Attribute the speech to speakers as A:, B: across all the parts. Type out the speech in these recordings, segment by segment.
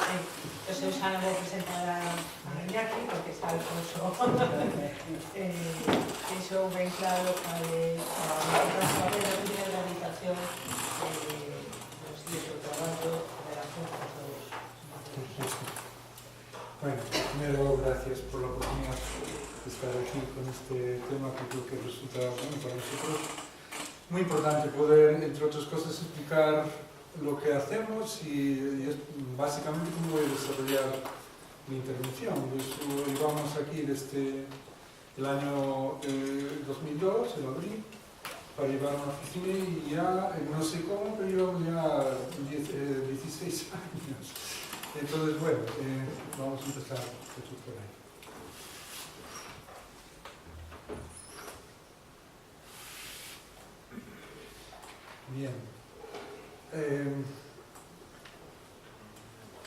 A: Yo soy Susana, voy a presentar a Iñaki, porque está Alfonso. Eso ben claro para saber a de rehabilitación los días de trabajo de la Junta a todos.
B: Bueno, primero gracias por la oportunidad de estar aquí con este tema que creo que resulta bueno para nosotros. Muy importante poder, entre otras cosas, explicar lo que hacemos y es básicamente cómo voy a desarrollar mi intervención. Llevamos aquí desde el año 2002, en abril, para llevar una oficina y ya, no sé cómo, pero llevamos ya 16 años. Entonces, bueno, vamos a empezar por ahí. Bien.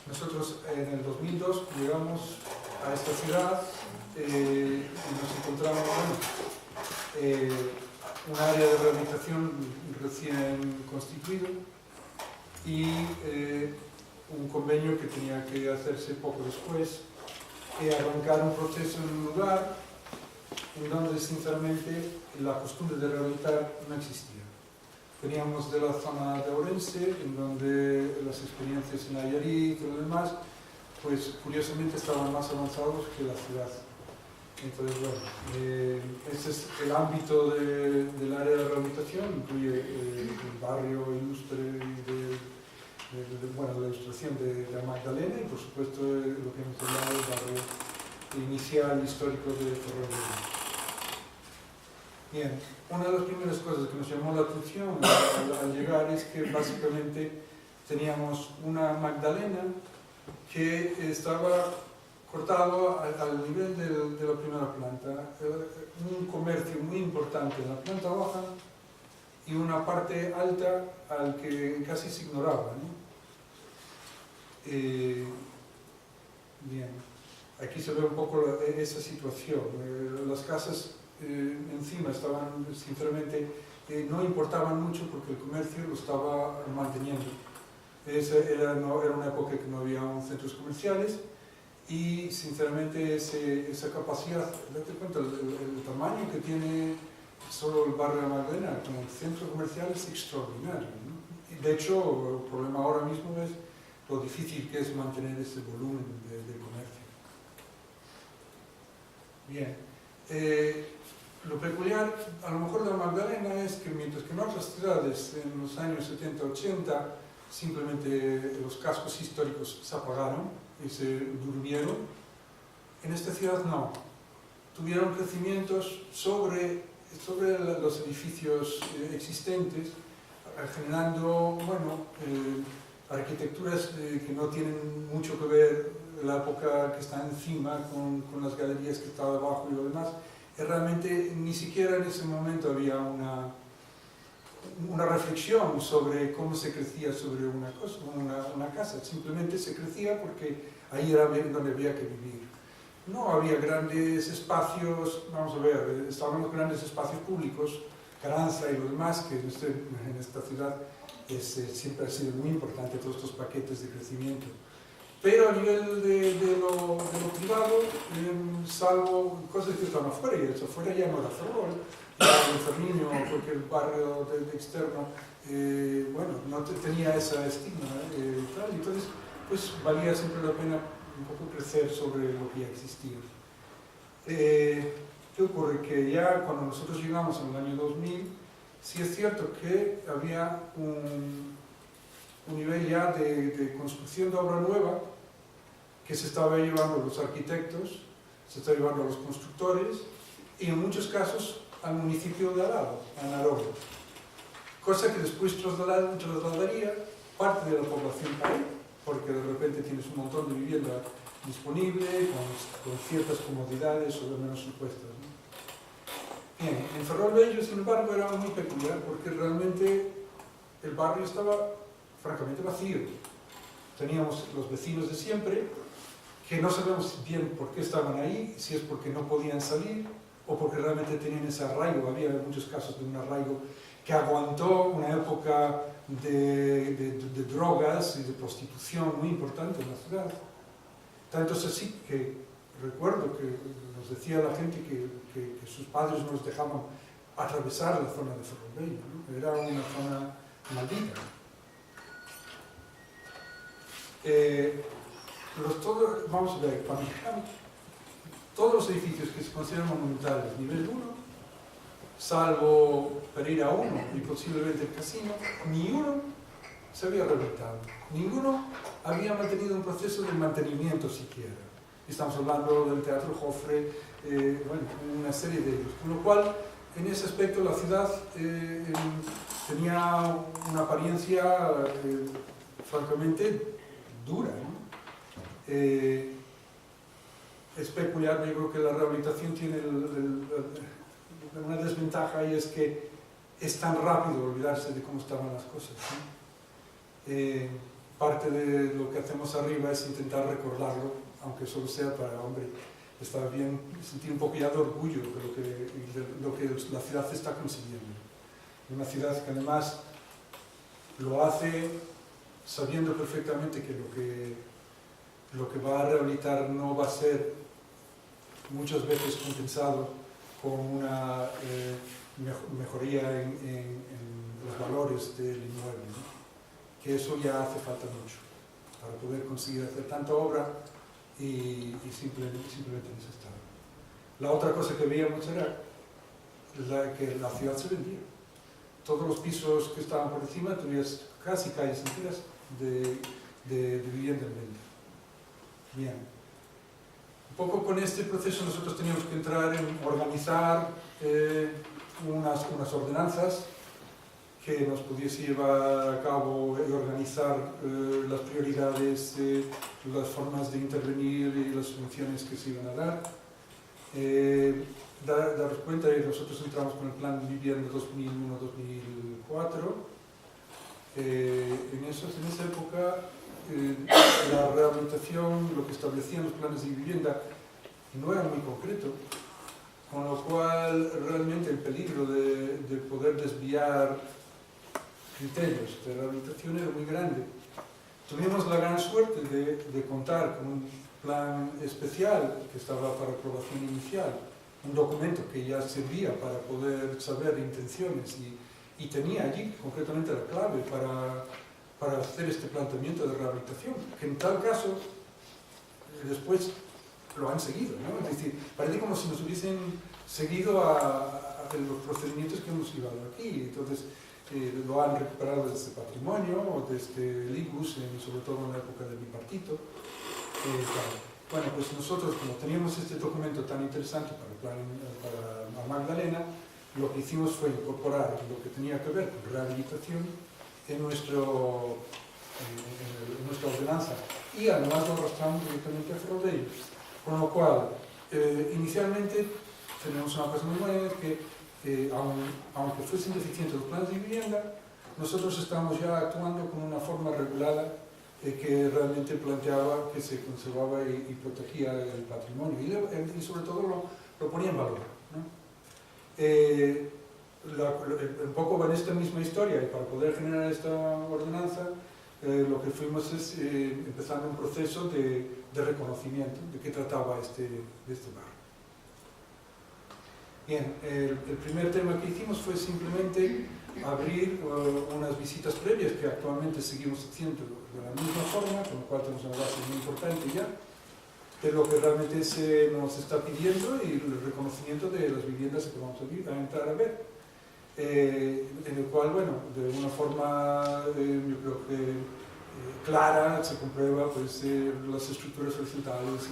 B: Nosotros en el 2002 llegamos a esta ciudad y nos encontramos un área de rehabilitación recién constituido y un convenio que tenía que hacerse poco después, arrancar un proceso en un lugar en donde sinceramente la costumbre de rehabilitar no existía. Veníamos de la zona de Ourense, en donde las experiencias en Nayarit y lo demás, pues curiosamente estaban más avanzados que la ciudad. Entonces, bueno, ese es el ámbito del área de rehabilitación, incluye el barrio ilustre de la ilustración de la Magdalena y, por supuesto, lo que hemos hablado del barrio inicial histórico de Ferrol. Bien, una de las primeras cosas que nos llamó la atención al llegar es que básicamente teníamos una Magdalena que estaba cortado al nivel de la primera planta, un comercio muy importante en la planta baja y una parte alta al que casi se ignoraba, ¿no? Bien, aquí se ve un poco esa situación. Las casas encima estaban, sinceramente, no importaban mucho porque el comercio lo estaba manteniendo. Era una época que no había centros comerciales y, sinceramente, esa capacidad, date cuenta, el tamaño que tiene solo el barrio de Magdalena como centro comercial es extraordinario, ¿no? Y de hecho, el problema ahora mismo es lo difícil que es mantener ese volumen de comercio. Bien. Lo peculiar, a lo mejor, de la Magdalena es que mientras que en otras ciudades en los años 70-80 simplemente los cascos históricos se apagaron y se durmieron, en esta ciudad no. Tuvieron crecimientos sobre los edificios existentes, generando, bueno, arquitecturas que no tienen mucho que ver la época que está encima con las galerías que está debajo y lo demás. Realmente ni siquiera en ese momento había una reflexión sobre cómo se crecía sobre una casa. Simplemente se crecía porque ahí era donde había que vivir. No había grandes espacios, vamos a ver, estaban los grandes espacios públicos, Carranza y lo demás, que en esta ciudad siempre ha sido muy importante, todos estos paquetes de crecimiento. Pero a nivel de lo privado, salvo cosas que estaban afuera, y eso afuera ya no era Ferrol, era el Ferniño o cualquier barrio de externo, bueno, no tenía esa estigma, tal, entonces pues valía siempre la pena un poco crecer sobre lo que ya existía. ¿Qué ocurre? Que ya cuando nosotros llegamos en el año 2000, sí es cierto que había un nivel ya de construcción de obra nueva que se estaba llevando a los arquitectos, se estaba llevando a los constructores y en muchos casos al municipio de al lado, a Narón. Cosa que después trasladaría parte de la población ahí, porque de repente tienes un montón de vivienda disponible, con ciertas comodidades o de menos supuestas, ¿no? Bien, en Ferrol Bello, sin embargo, era muy peculiar porque realmente el barrio estaba francamente vacío. Teníamos los vecinos de siempre, que no sabemos bien por qué estaban ahí, si es porque no podían salir o porque realmente tenían ese arraigo. Había muchos casos de un arraigo que aguantó una época de drogas y de prostitución muy importante en la ciudad. Tanto es así que recuerdo que nos decía la gente que sus padres no los dejaban atravesar la zona de Ferrobello, ¿no? Era una zona maldita. Vamos a ver, cuando todos los edificios que se consideran monumentales, nivel 1, salvo Pereira 1 y posiblemente el casino, ni uno se había rehabilitado. Ninguno había mantenido un proceso de mantenimiento siquiera. Estamos hablando del Teatro Jofre, bueno, una serie de ellos. Con lo cual, en ese aspecto, la ciudad tenía una apariencia francamente dura, ¿no? Es peculiar, yo creo que la rehabilitación tiene una desventaja, y es que es tan rápido olvidarse de cómo estaban las cosas, ¿no? Parte de lo que hacemos arriba es intentar recordarlo, aunque solo sea para, hombre, está bien sentir un poquillo de orgullo de lo que la ciudad está consiguiendo. Una ciudad que además lo hace sabiendo perfectamente que lo que va a rehabilitar no va a ser muchas veces compensado con una mejoría en los valores del inmueble, ¿no? Que eso ya hace falta mucho para poder conseguir hacer tanta obra y simplemente en ese estado. La otra cosa que veíamos era que la ciudad se vendía. Todos los pisos que estaban por encima, tuvías casi calles enteras de vivienda en venta. Bien. Un poco con este proceso nosotros teníamos que entrar en organizar unas ordenanzas que nos pudiese llevar a cabo y organizar las prioridades, las formas de intervenir y las soluciones que se iban a dar. Daros cuenta que nosotros entramos con el plan Vivienda 2001-2004. En esa época la rehabilitación, lo que establecían los planes de vivienda, no era muy concreto, con lo cual realmente el peligro de poder desviar criterios de rehabilitación era muy grande. Tuvimos la gran suerte de contar con un plan especial que estaba para aprobación inicial, un documento que ya servía para poder saber intenciones y tenía allí concretamente la clave para hacer este planteamiento de rehabilitación, que en tal caso después lo han seguido, ¿no? Es decir, parece como si nos hubiesen seguido a los procedimientos que hemos llevado aquí. Entonces lo han recuperado desde este patrimonio o desde el IGUS, sobre todo en la época del bipartito. Bueno, pues nosotros, como teníamos este documento tan interesante para Magdalena, lo que hicimos fue incorporar lo que tenía que ver con rehabilitación en nuestra ordenanza, y además lo arrastramos directamente a Ferrobello. Con lo cual, inicialmente tenemos una cosa muy buena, es que aunque fuesen deficientes los planes de vivienda, nosotros estamos ya actuando con una forma regulada que realmente planteaba que se conservaba y protegía el patrimonio, y sobre todo lo ponía en valor, ¿no? Un poco va en esta misma historia, y para poder generar esta ordenanza lo que fuimos es empezando un proceso de reconocimiento de qué trataba este barrio. Bien, el primer tema que hicimos fue simplemente abrir unas visitas previas que actualmente seguimos haciendo de la misma forma, con lo cual tenemos una base muy importante ya de lo que realmente se nos está pidiendo y el reconocimiento de las viviendas que vamos a entrar a ver. En el cual, bueno, de una forma yo creo que clara se comprueba pues, las estructuras horizontales,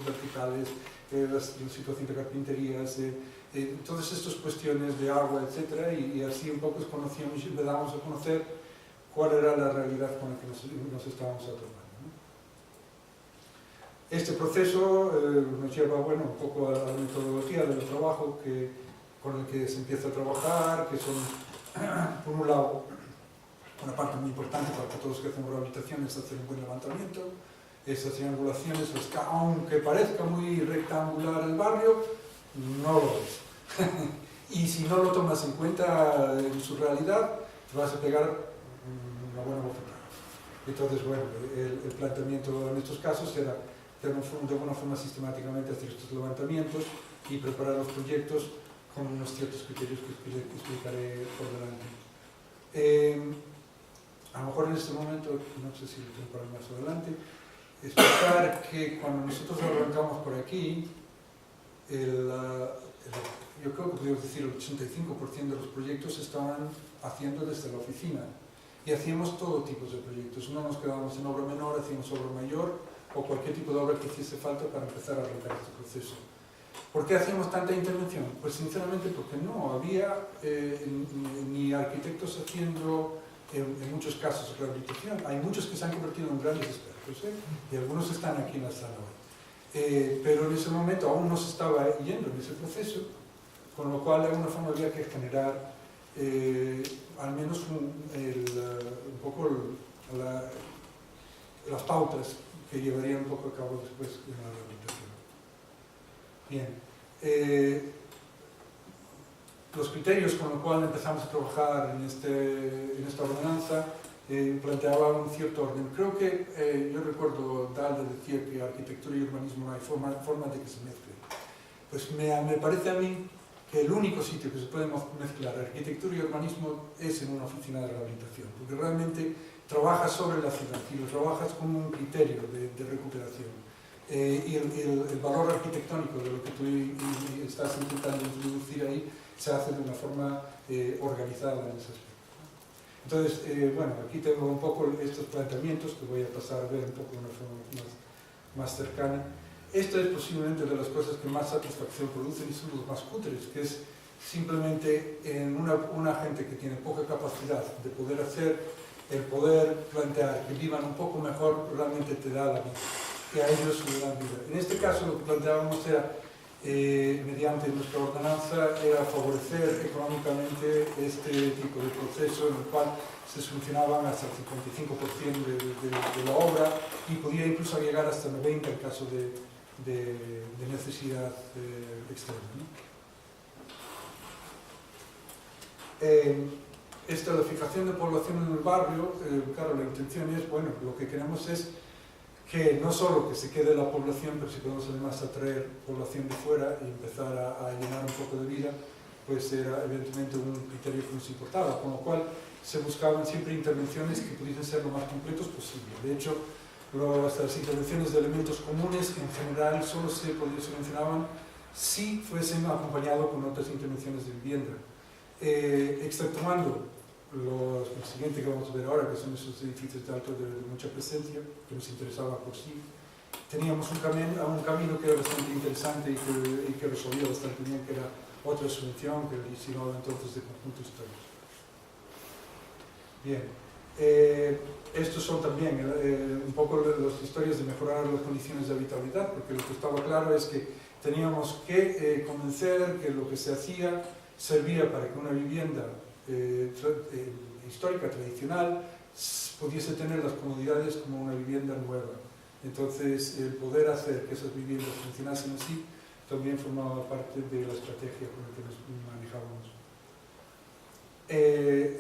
B: verticales, la situación de carpinterías, todas estas cuestiones de agua, etc. Y así un poco conocíamos y le dábamos a conocer cuál era la realidad con la que nos estábamos topando, ¿no? Este proceso nos lleva, bueno, un poco a la metodología del trabajo con el que se empieza a trabajar, que son, por un lado, una parte muy importante para todos los que hacemos rehabilitación es hacer un buen levantamiento. Esas triangulaciones, aunque parezca muy rectangular el barrio, no lo es. Y si no lo tomas en cuenta en su realidad, te vas a pegar una buena bofetada. Entonces, bueno, el planteamiento en estos casos era de alguna forma sistemáticamente hacer estos levantamientos y preparar los proyectos con unos ciertos criterios que explicaré por delante. A lo mejor en este momento, no sé si lo tengo para más adelante, explicar que cuando nosotros arrancamos por aquí, yo creo que podemos decir el 85% de los proyectos se estaban haciendo desde la oficina y hacíamos todo tipo de proyectos, no nos quedábamos en obra menor, hacíamos obra mayor o cualquier tipo de obra que hiciese falta para empezar a arrancar este proceso. ¿Por qué hacíamos tanta intervención? Pues sinceramente porque no había ni arquitectos haciendo en muchos casos rehabilitación. Hay muchos que se han convertido en grandes expertos, y algunos están aquí en la sala hoy. Pero en ese momento aún no se estaba yendo en ese proceso, con lo cual de alguna forma había que generar al menos un poco las pautas que llevarían un poco a cabo después en la rehabilitación. Bien. Los criterios con los cuales empezamos a trabajar en esta ordenanza planteaban un cierto orden. Creo que, yo recuerdo, Dalde decía que arquitectura y urbanismo no hay forma de que se mezclen. Pues me parece a mí que el único sitio que se puede mezclar arquitectura y urbanismo es en una oficina de rehabilitación, porque realmente trabajas sobre la ciudad y lo trabajas como un criterio de recuperación. Y el valor arquitectónico de lo que tú estás intentando introducir ahí se hace de una forma organizada en ese aspecto. Entonces, bueno, aquí tengo un poco estos planteamientos que voy a pasar a ver un poco de una forma más cercana. Esto es posiblemente de las cosas que más satisfacción producen y son los más cutres, que es simplemente en una gente que tiene poca capacidad de poder hacer, el poder plantear que vivan un poco mejor realmente te da la vida, que a ellos le dan vida. En este caso lo que planteábamos era, mediante nuestra ordenanza, era favorecer económicamente este tipo de proceso en el cual se solucionaban hasta el 55% de la obra y podía incluso llegar hasta el 90% en caso de necesidad extrema, ¿no? Esta la fijación de población en el barrio, claro, la intención es, bueno, lo que queremos es que no solo que se quede la población, pero si podemos además atraer población de fuera y empezar a llenar un poco de vida, pues era evidentemente un criterio que nos importaba, con lo cual se buscaban siempre intervenciones que pudiesen ser lo más completos posible. De hecho, las intervenciones de elementos comunes en general solo se subvencionaban si fuesen acompañados con otras intervenciones de vivienda, exceptuando lo siguiente que vamos a ver ahora, que son esos edificios de alto de mucha presencia, que nos interesaba por sí. Teníamos un camino que era bastante interesante y que resolvía bastante bien, que era otra subvención que originó entonces de conjuntos históricos. Bien, estos son también un poco las historias de mejorar las condiciones de habitabilidad, porque lo que estaba claro es que teníamos que convencer que lo que se hacía servía para que una vivienda histórica, tradicional, pudiese tener las comodidades como una vivienda nueva. Entonces, el poder hacer que esas viviendas funcionasen así también formaba parte de la estrategia con la que nos manejábamos.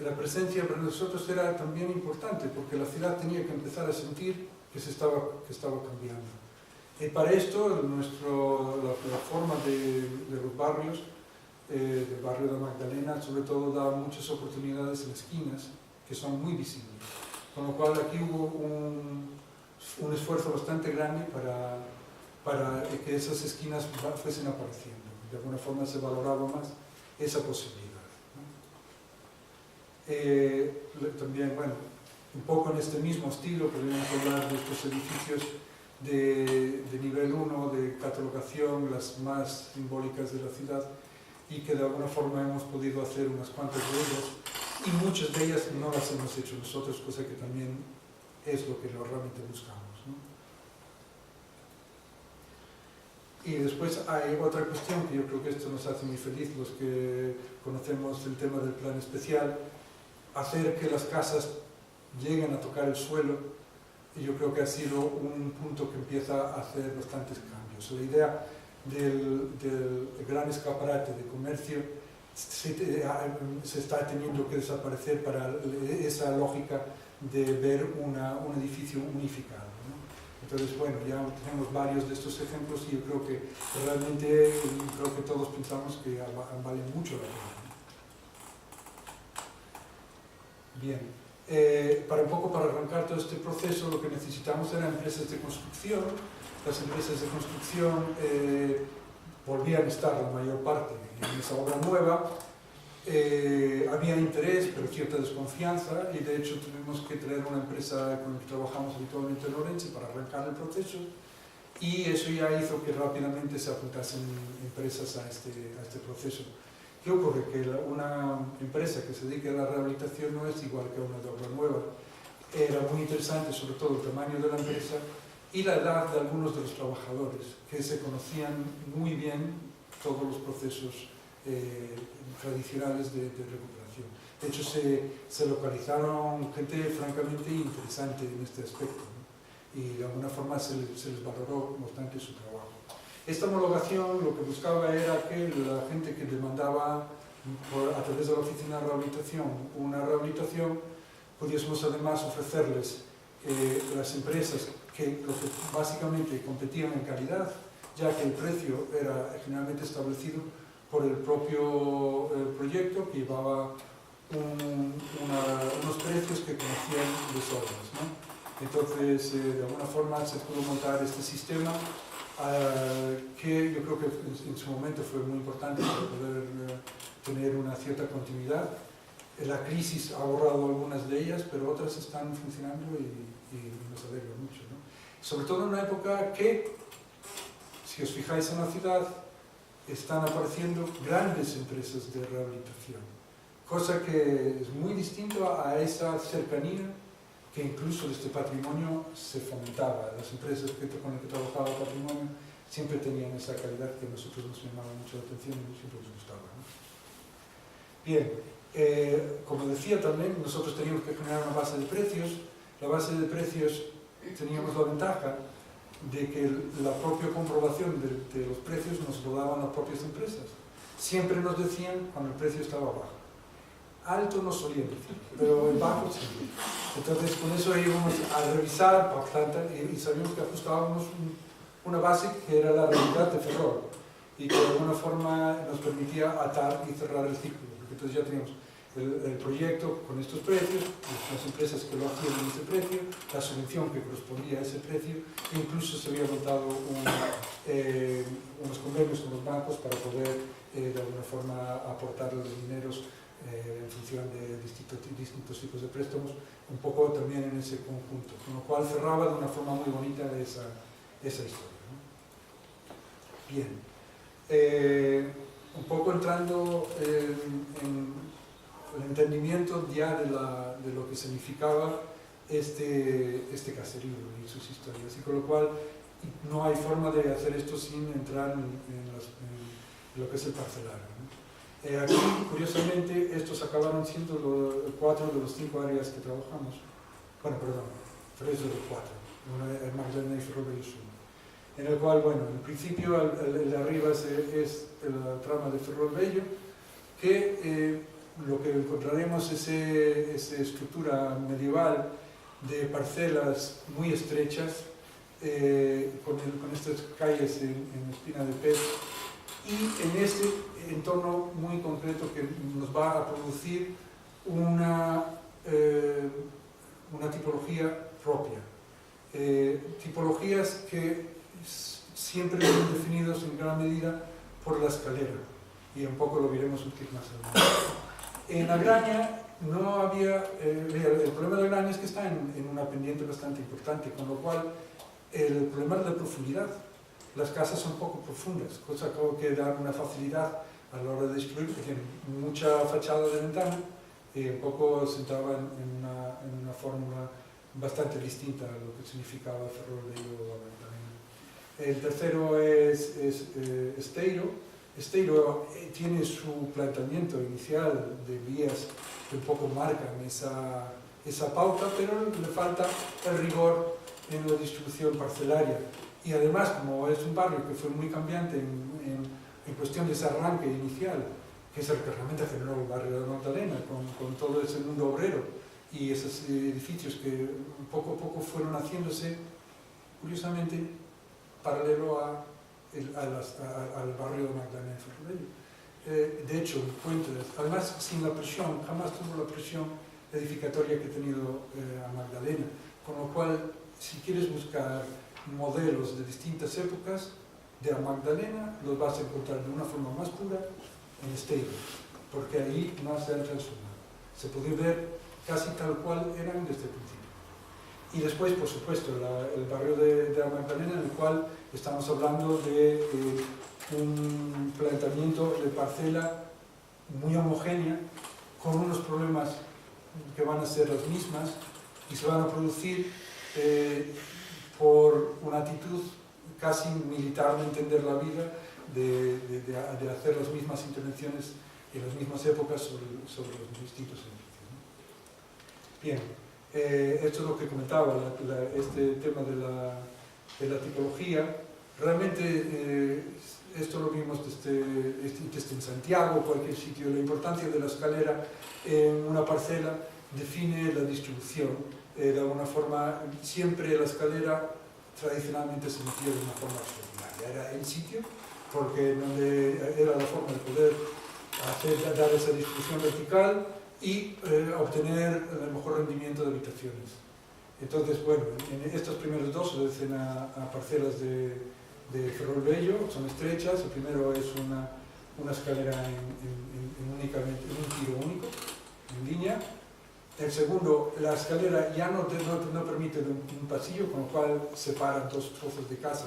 B: La presencia para nosotros era también importante porque la ciudad tenía que empezar a sentir que estaba cambiando. Para esto, la forma de los barrios, del barrio de Magdalena, sobre todo da muchas oportunidades en esquinas que son muy visibles, con lo cual aquí hubo un esfuerzo bastante grande para que esas esquinas fuesen apareciendo. De alguna forma se valoraba más esa posibilidad, ¿no? También, bueno, un poco en este mismo estilo podríamos hablar de estos edificios de nivel 1 de catalogación, las más simbólicas de la ciudad, y que de alguna forma hemos podido hacer unas cuantas de ellas, y muchas de ellas no las hemos hecho nosotros, cosa que también es lo que realmente buscamos, ¿no? Y después hay otra cuestión que yo creo que esto nos hace muy feliz, los que conocemos el tema del plan especial, hacer que las casas lleguen a tocar el suelo, y yo creo que ha sido un punto que empieza a hacer bastantes cambios. La idea del gran escaparate de comercio se está teniendo que desaparecer para esa lógica de ver un edificio unificado, ¿no? Entonces, bueno, ya tenemos varios de estos ejemplos y yo creo que realmente todos pensamos que valen mucho la pena, ¿no? Bien, para arrancar todo este proceso, lo que necesitamos eran empresas de construcción. Las empresas de construcción volvían a estar la mayor parte en esa obra nueva. Había interés, pero cierta desconfianza, y de hecho tuvimos que traer una empresa con la que trabajamos habitualmente en Orense para arrancar el proceso, y eso ya hizo que rápidamente se apuntasen empresas a este proceso. ¿Qué ocurre? Que una empresa que se dedique a la rehabilitación no es igual que una de obra nueva. Era muy interesante, sobre todo, el tamaño de la empresa y la edad de algunos de los trabajadores, que se conocían muy bien todos los procesos tradicionales de recuperación. De hecho, se localizaron gente francamente interesante en este aspecto, ¿no? Y de alguna forma se les valoró bastante su trabajo. Esta homologación lo que buscaba era que la gente que demandaba a través de la oficina de rehabilitación una rehabilitación, pudiésemos además ofrecerles las empresas que básicamente competían en calidad, ya que el precio era generalmente establecido por el propio proyecto, que llevaba unos precios que conocían de sobras, ¿no? Entonces, de alguna forma se pudo montar este sistema que yo creo que en su momento fue muy importante para poder tener una cierta continuidad. La crisis ha borrado algunas de ellas, pero otras están funcionando y nos alegra mucho, ¿no? Sobre todo en una época que, si os fijáis en la ciudad, están apareciendo grandes empresas de rehabilitación, cosa que es muy distinto a esa cercanía que incluso este patrimonio se fomentaba. Las empresas con las que trabajaba el patrimonio siempre tenían esa calidad que a nosotros nos llamaba mucho la atención y siempre nos gustaba, ¿no? Bien, como decía también, nosotros teníamos que generar una base de precios. La base de precios teníamos la ventaja de que la propia comprobación de los precios nos lo daban las propias empresas. Siempre nos decían cuando el precio estaba bajo. Alto no solían decir, pero el bajo sí. Entonces con eso íbamos a revisar y sabíamos que ajustábamos una base que era la realidad de Ferrol y que de alguna forma nos permitía atar y cerrar el ciclo. Entonces ya teníamos el proyecto con estos precios, las empresas que lo hacían en ese precio, la subvención que correspondía a ese precio, e incluso se había montado unos convenios con los bancos para poder de alguna forma aportar los dineros en función de distintos tipos de préstamos, un poco también en ese conjunto, con lo cual cerraba de una forma muy bonita esa historia, ¿no? Bien, un poco entrando en el entendimiento ya de lo que significaba este caserío y sus historias, y con lo cual no hay forma de hacer esto sin entrar en lo que es el parcelario, ¿no? Aquí, curiosamente, estos acabaron siendo 4 de los 5 áreas que trabajamos. Bueno, perdón, 3 de los 4. Una es Magdalena y Ferrol Bello Sur. En el cual, bueno, en principio el de arriba es la trama de Ferrol Bello, que lo que encontraremos es esa estructura medieval de parcelas muy estrechas, con estas calles en espina de pez, y en este entorno muy concreto que nos va a producir una tipología propia. Tipologías que siempre son definidos en gran medida por la escalera, y un poco lo veremos un poquito más adelante. En Agraña no había, el problema de Agraña es que está en una pendiente bastante importante, con lo cual el problema es la profundidad. Las casas son poco profundas, cosa que da una facilidad a la hora de destruir, porque tienen mucha fachada de ventana y un poco se entraba en una fórmula bastante distinta a lo que significaba Ferrol Bello o Magdalena. El tercero es Esteiro. Esteiro tiene su planteamiento inicial de vías que un poco marcan esa pauta, pero le falta el rigor en la distribución parcelaria. Y además, como es un barrio que fue muy cambiante en cuestión de ese arranque inicial, que es el que realmente generó el barrio de Magdalena, con todo ese mundo obrero y esos edificios que poco a poco fueron haciéndose, curiosamente, paralelo al barrio de Magdalena de Ferrolello. De hecho, encuentras, además sin la presión, jamás tuvo la presión edificatoria que ha tenido a Magdalena, con lo cual, si quieres buscar modelos de distintas épocas de a Magdalena, los vas a encontrar de una forma más pura en Esteiro, porque ahí no se han transformado. Se puede ver casi tal cual eran desde el principio. Y después, por supuesto, el barrio de la Magdalena, en el cual estamos hablando de un planteamiento de parcela muy homogénea, con unos problemas que van a ser las mismas y se van a producir por una actitud casi militar de entender la vida, de hacer las mismas intervenciones en las mismas épocas sobre los distintos edificios, ¿no? Bien, esto es lo que comentaba, este tema de la tipología. Realmente esto lo vimos desde en Santiago, cualquier sitio. La importancia de la escalera en una parcela define la distribución. De alguna forma, siempre la escalera tradicionalmente se metía de una forma extraordinaria. Era el sitio, porque era la forma de poder dar esa distribución vertical y obtener el mejor rendimiento de habitaciones. Entonces, bueno, en estos primeros dos se obedecen a parcelas de Ferrolbello, son estrechas. El primero es una escalera únicamente, en un tiro único, en línea. El segundo, la escalera ya no permite un pasillo, con lo cual separan dos trozos de casa.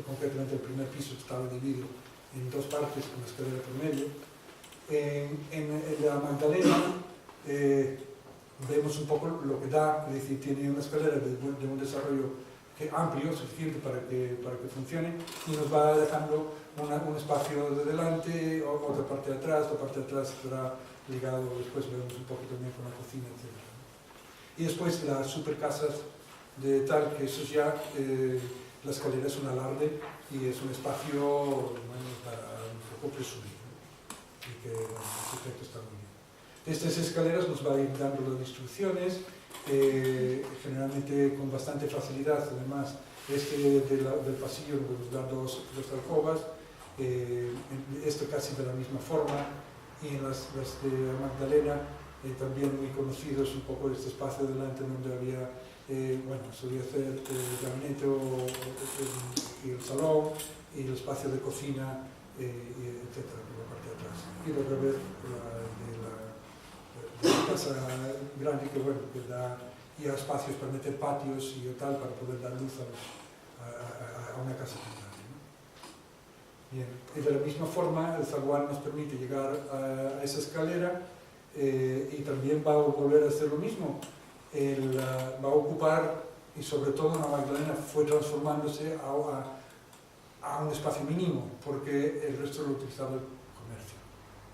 B: Concretamente el primer piso estaba dividido en dos partes con la escalera por medio. En la Magdalena vemos un poco lo que da, es decir, tiene una escalera de un desarrollo amplio, suficiente para que funcione, y nos va dejando un espacio de delante, otra parte de atrás. La parte de atrás estará ligado, después veremos un poco también con la cocina, etc. Y después las supercasas de tal que eso ya, la escalera es un alarde y es un espacio, bueno, para un poco presumir, ¿no? Y que ese efecto está muy bien. Estas escaleras nos va a ir dando las instrucciones, generalmente con bastante facilidad. Además, del pasillo nos dan dos alcobas, esto casi de la misma forma. Y en las de Magdalena, también muy conocidos, un poco este espacio delante donde había, solía ser el gabinete y el salón, y el espacio de cocina, etc., por la parte de atrás. Y luego ver la casa grande que da ya espacios para meter patios y tal, para poder dar luz a una casa tan grande, ¿no? Bien. Y de la misma forma, el zaguán nos permite llegar a esa escalera, y también va a volver a hacer lo mismo. Va a ocupar, y sobre todo en la Magdalena fue transformándose a un espacio mínimo, porque el resto lo utilizaba el comercio.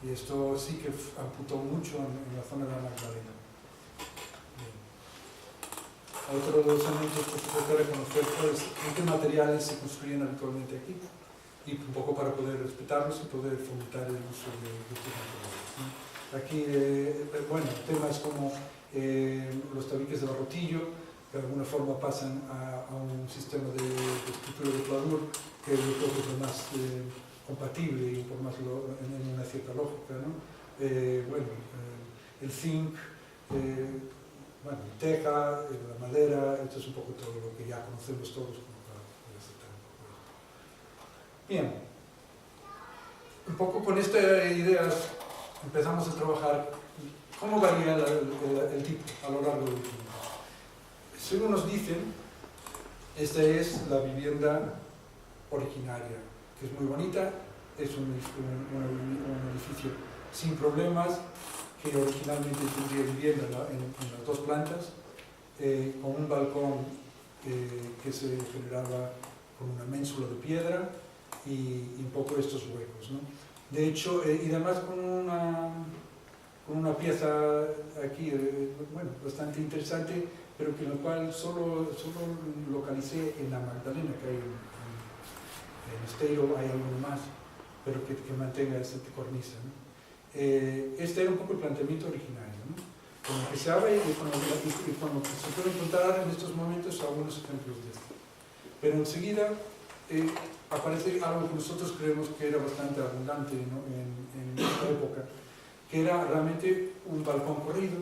B: Y esto sí que amputó mucho en la zona de la Magdalena. Bien. Otro de los elementos que se puede reconocer, pues, en qué materiales se construían habitualmente aquí, y un poco para poder respetarlos y poder fomentar el uso de estos materiales, ¿no? Aquí, temas como los tabiques de barrotillo, que de alguna forma pasan a un sistema de estructura de pladur, que yo creo que es lo más compatible y por más en una cierta lógica, ¿no? El zinc, teja, la madera, esto es un poco todo lo que ya conocemos todos como para poder aceptar un poco esto. Bien, un poco con estas ideas empezamos a trabajar cómo varía el tipo a lo largo del tiempo. Según nos dicen, esta es la vivienda originaria, que es muy bonita, es un edificio sin problemas, que originalmente tendría vivienda en las dos plantas, con un balcón que se generaba con una ménsula de piedra y un poco estos huecos, ¿no? De hecho, y además con una pieza aquí, bastante interesante, pero que en la cual solo localicé en la Magdalena, que hay en Esteiro hay algo más, pero que mantenga esta cornisa, ¿no? Este era un poco el planteamiento originario, ¿no? con lo que se habla y con lo que se puede encontrar en estos momentos algunos ejemplos de esto. Pero enseguida aparece algo que nosotros creemos que era bastante abundante, ¿no?, en esta época, que era realmente un balcón corrido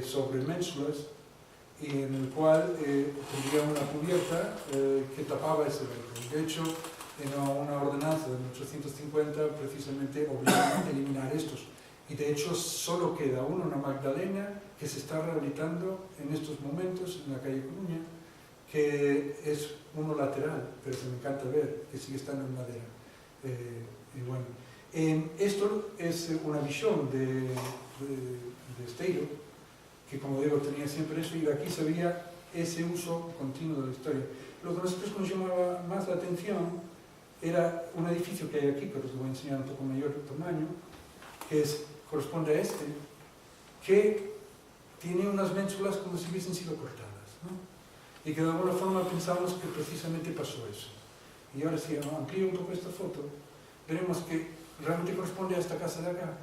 B: sobre ménsulas, y en el cual tendría una cubierta que tapaba ese balcón. De hecho, en una ordenanza de 1850 precisamente obligaron a eliminar estos. Y de hecho solo queda uno, una Magdalena, que se está rehabilitando en estos momentos en la calle Coruña, que es uno lateral, pero que me encanta ver, que sigue estando en madera. Y bueno, esto es una visión de Esteiro, que como digo tenía siempre eso, y aquí se veía ese uso continuo de la historia. Lo que a nosotros nos llamaba más la atención era un edificio que hay aquí, que os lo voy a enseñar un poco mayor tamaño, que corresponde a este, que tiene unas ménsulas como si hubiesen sido cortadas, ¿no? Y que de alguna forma pensamos que precisamente pasó eso. Y ahora si amplío un poco esta foto, veremos que realmente corresponde a esta casa de acá.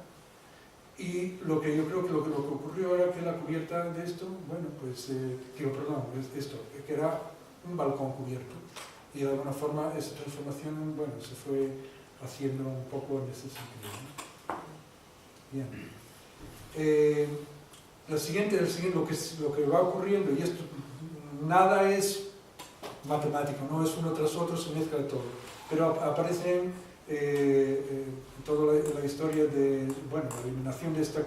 B: Y lo que yo creo que lo que ocurrió era que la cubierta de esto, bueno, pues, esto, que era un balcón cubierto. Y de alguna forma esa transformación, bueno, se fue haciendo un poco en ese sentido, ¿no? Bien. Lo que va ocurriendo, y esto nada es matemático, no es uno tras otro, se mezcla de todo, pero aparecen toda la historia de, bueno, la eliminación de esta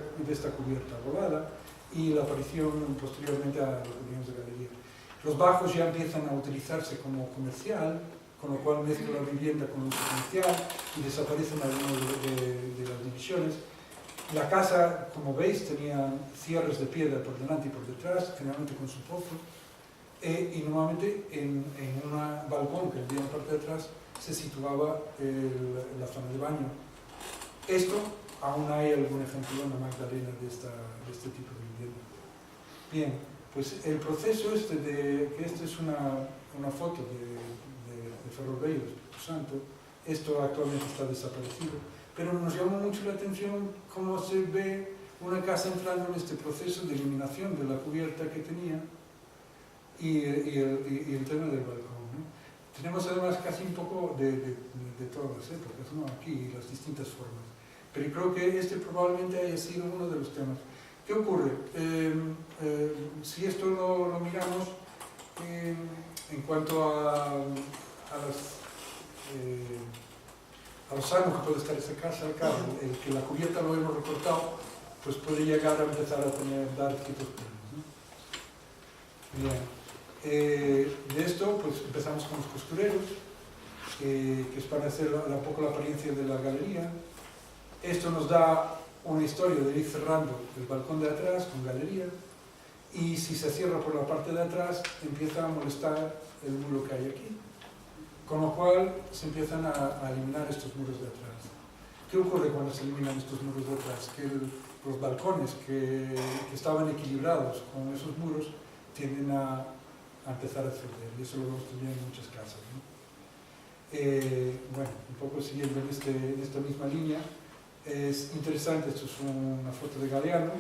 B: cubierta volada y la aparición posteriormente a los jardines de galería. Los bajos ya empiezan a utilizarse como comercial, con lo cual mezcla la vivienda con el uso comercial y desaparecen algunas de las divisiones. La casa, como veis, tenía cierres de piedra por delante y por detrás, generalmente con su pozo, y normalmente en un balcón que había en la parte de atrás se situaba la zona de baño. Esto, aún hay algún ejemplo en la Magdalena de este tipo de vivienda. Bien, pues el proceso que esta es una foto de Ferrobeiro, Espíritu Santo, esto actualmente está desaparecido, pero nos llama mucho la atención cómo se ve una casa entrando en este proceso de eliminación de la cubierta que tenía y el tema del balcón, ¿no? Tenemos además casi un poco de todas las épocas, ¿no?, aquí, las distintas formas. Pero creo que este probablemente haya sido uno de los temas. ¿Qué ocurre? Si esto lo miramos en cuanto a los años que puede estar esa casa, claro, el que la cubierta lo hemos recortado, pues puede llegar a empezar a dar ciertos problemas, ¿no? Bien. De esto, pues empezamos con los costureros, que es para hacer un poco la apariencia de la galería. Esto nos da una historia de ir cerrando el balcón de atrás con galería, y si se cierra por la parte de atrás empieza a molestar el muro que hay aquí, con lo cual se empiezan a eliminar estos muros de atrás. ¿Qué ocurre cuando se eliminan estos muros de atrás? Que los balcones que estaban equilibrados con esos muros tienden a empezar a ceder, y eso lo vemos también en muchas casas, ¿no? Bueno, un poco siguiendo en esta misma línea, es interesante, esto es una foto de Galeano.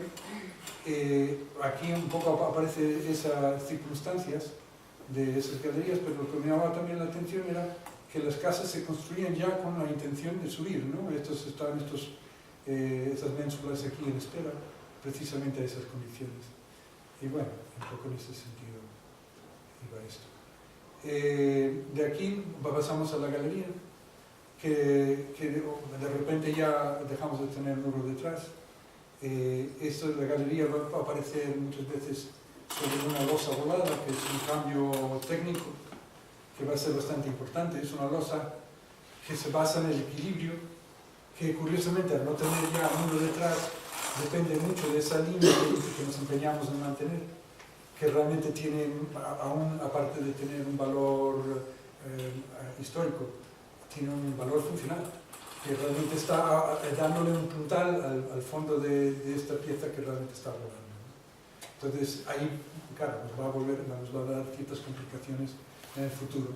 B: Aquí un poco aparecen esas circunstancias de esas galerías, pero lo que me llamaba también la atención era que las casas se construían ya con la intención de subir, ¿no? Estaban esas ménsulas aquí en espera, precisamente a esas condiciones. Y bueno, un poco en ese sentido iba esto. De aquí pasamos a la galería, que de repente ya dejamos de tener muro detrás. Esto de la galería va a aparecer muchas veces sobre una losa volada, que es un cambio técnico que va a ser bastante importante. Es una losa que se basa en el equilibrio, que curiosamente al no tener ya muro detrás depende mucho de esa línea que nos empeñamos en mantener, que realmente tiene, aún aparte de tener un valor histórico, tiene un valor funcional, que realmente está dándole un puntal al fondo de esta pieza que realmente está volando, ¿no? Entonces ahí, claro, nos va a dar ciertas complicaciones en el futuro.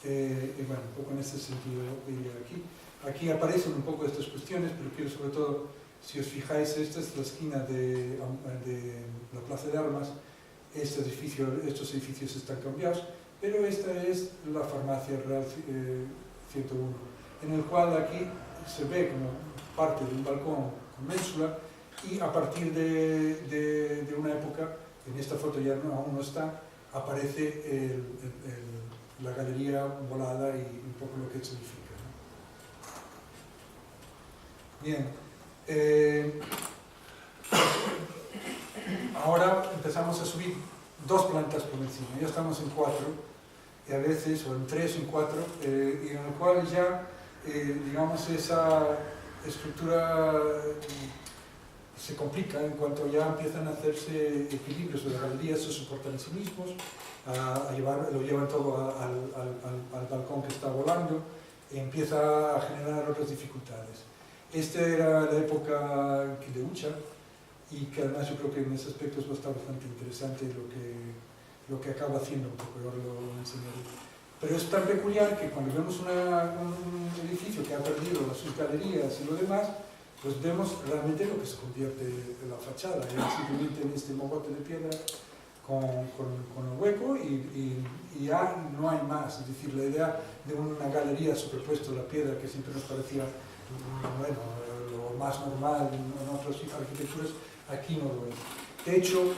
B: Y bueno, un poco en ese sentido iría aquí. Aquí aparecen un poco estas cuestiones, pero quiero sobre todo Si os fijáis, esta es la esquina de la Plaza de Armas. Estos edificios están cambiados, pero esta es la farmacia Real 101, en el cual aquí se ve como parte de un balcón con ménsula, y a partir de una época, en esta foto ya aún no está, aparece la galería volada y un poco lo que significa, ¿no? Bien, ahora empezamos a subir 2 plantas por encima, ya estamos en 4, y a veces, o en 3 o en 4, y en el cual ya, digamos, esa estructura se complica en cuanto ya empiezan a hacerse equilibrios de la galería, se soportan en sí mismos, lo llevan todo al balcón que está volando, y empieza a generar otras dificultades. Esta era la época de Ucha, y que además yo creo que en ese aspecto es bastante interesante lo que acaba haciendo, un poco, ahora lo enseñaré. Pero es tan peculiar que cuando vemos un edificio que ha perdido sus galerías y lo demás, pues vemos realmente lo que se convierte en la fachada, simplemente en este mogote de piedra con el hueco y ya no hay más. Es decir, la idea de una galería superpuesta a la piedra, que siempre nos parecía, bueno, lo más normal en otras arquitecturas, aquí no lo es. De hecho,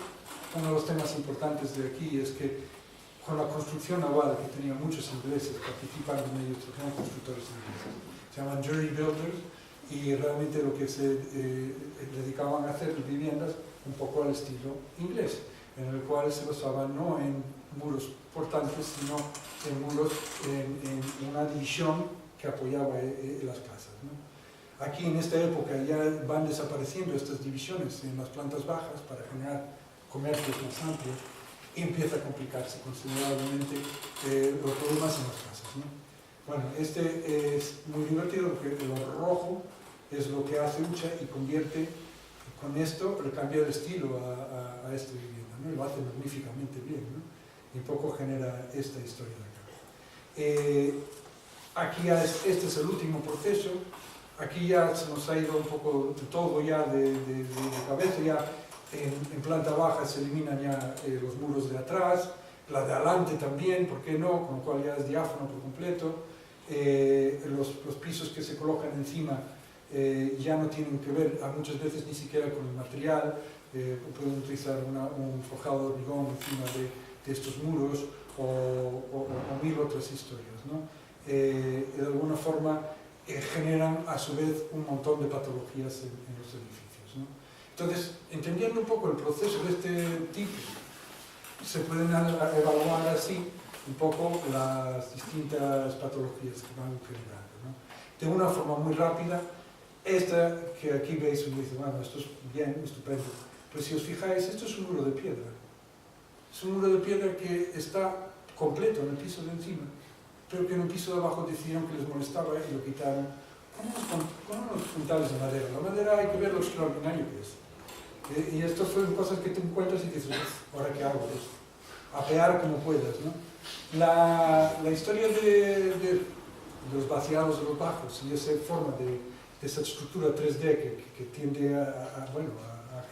B: uno de los temas importantes de aquí es que con la construcción naval, que tenía muchos ingleses participando en ellos, eran constructores ingleses, se llaman jury builders, y realmente lo que se dedicaban a hacer viviendas un poco al estilo inglés, en el cual se basaban no en muros portantes, sino en muros, en una división que apoyaba las casas, ¿no? Aquí en esta época ya van desapareciendo estas divisiones en las plantas bajas para generar comercios más amplios, y empieza a complicarse considerablemente los problemas en las casas, ¿no? Bueno, este es muy divertido porque el rojo es lo que hace Ucha y convierte, con esto, le cambia el estilo a esta vivienda, ¿no? Y lo hace magníficamente bien, ¿no? Y un poco genera esta historia de acá. Aquí ya este es el último proceso. Aquí ya se nos ha ido un poco de todo ya de cabeza, ya en planta baja se eliminan ya los muros de atrás, la de adelante también, ¿por qué no? Con lo cual ya es diáfano por completo. Los pisos que se colocan encima ya no tienen que ver muchas veces ni siquiera con el material, pueden utilizar un forjado de hormigón encima de estos muros o mil otras historias, ¿no? De alguna forma generan a su vez un montón de patologías en los edificios, ¿no? Entonces, entendiendo un poco el proceso de este tipo, se pueden evaluar así un poco las distintas patologías que van generando, ¿no? De una forma muy rápida, esta que aquí veis, uno dice, bueno, esto es bien, estupendo, pero si os fijáis, esto es un muro de piedra. Es un muro de piedra que está completo en el piso de encima, pero que en el piso de abajo decidieron que les molestaba y lo quitaron con unos puntales de madera. La madera hay que ver lo extraordinario que es. Y esto son cosas que tú encuentras y dices, ¿ahora qué hago? Pues, apear como puedas, ¿no? La historia de los vaciados de los bajos y esa forma de esa estructura 3D que tiende a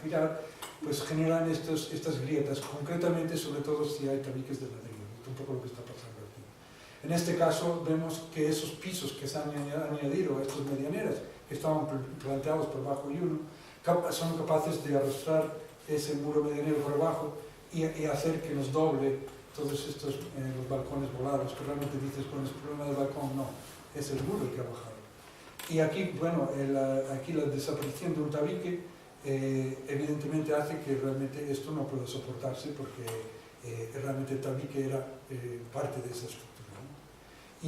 B: girar, pues generan estas grietas, concretamente, sobre todo si hay tabiques de ladrillo. Es un poco lo que está pasando aquí. En este caso vemos que esos pisos que se han añadido a estas medianeras, que estaban planteados por bajo y uno, son capaces de arrastrar ese muro medianero por abajo y hacer que nos doble todos estos los balcones volados, que realmente dices, bueno, es el problema del balcón, no, es el muro el que ha bajado. Y aquí, bueno, aquí la desaparición de un tabique evidentemente hace que realmente esto no pueda soportarse porque realmente el tabique era parte de esa estructura, ¿no?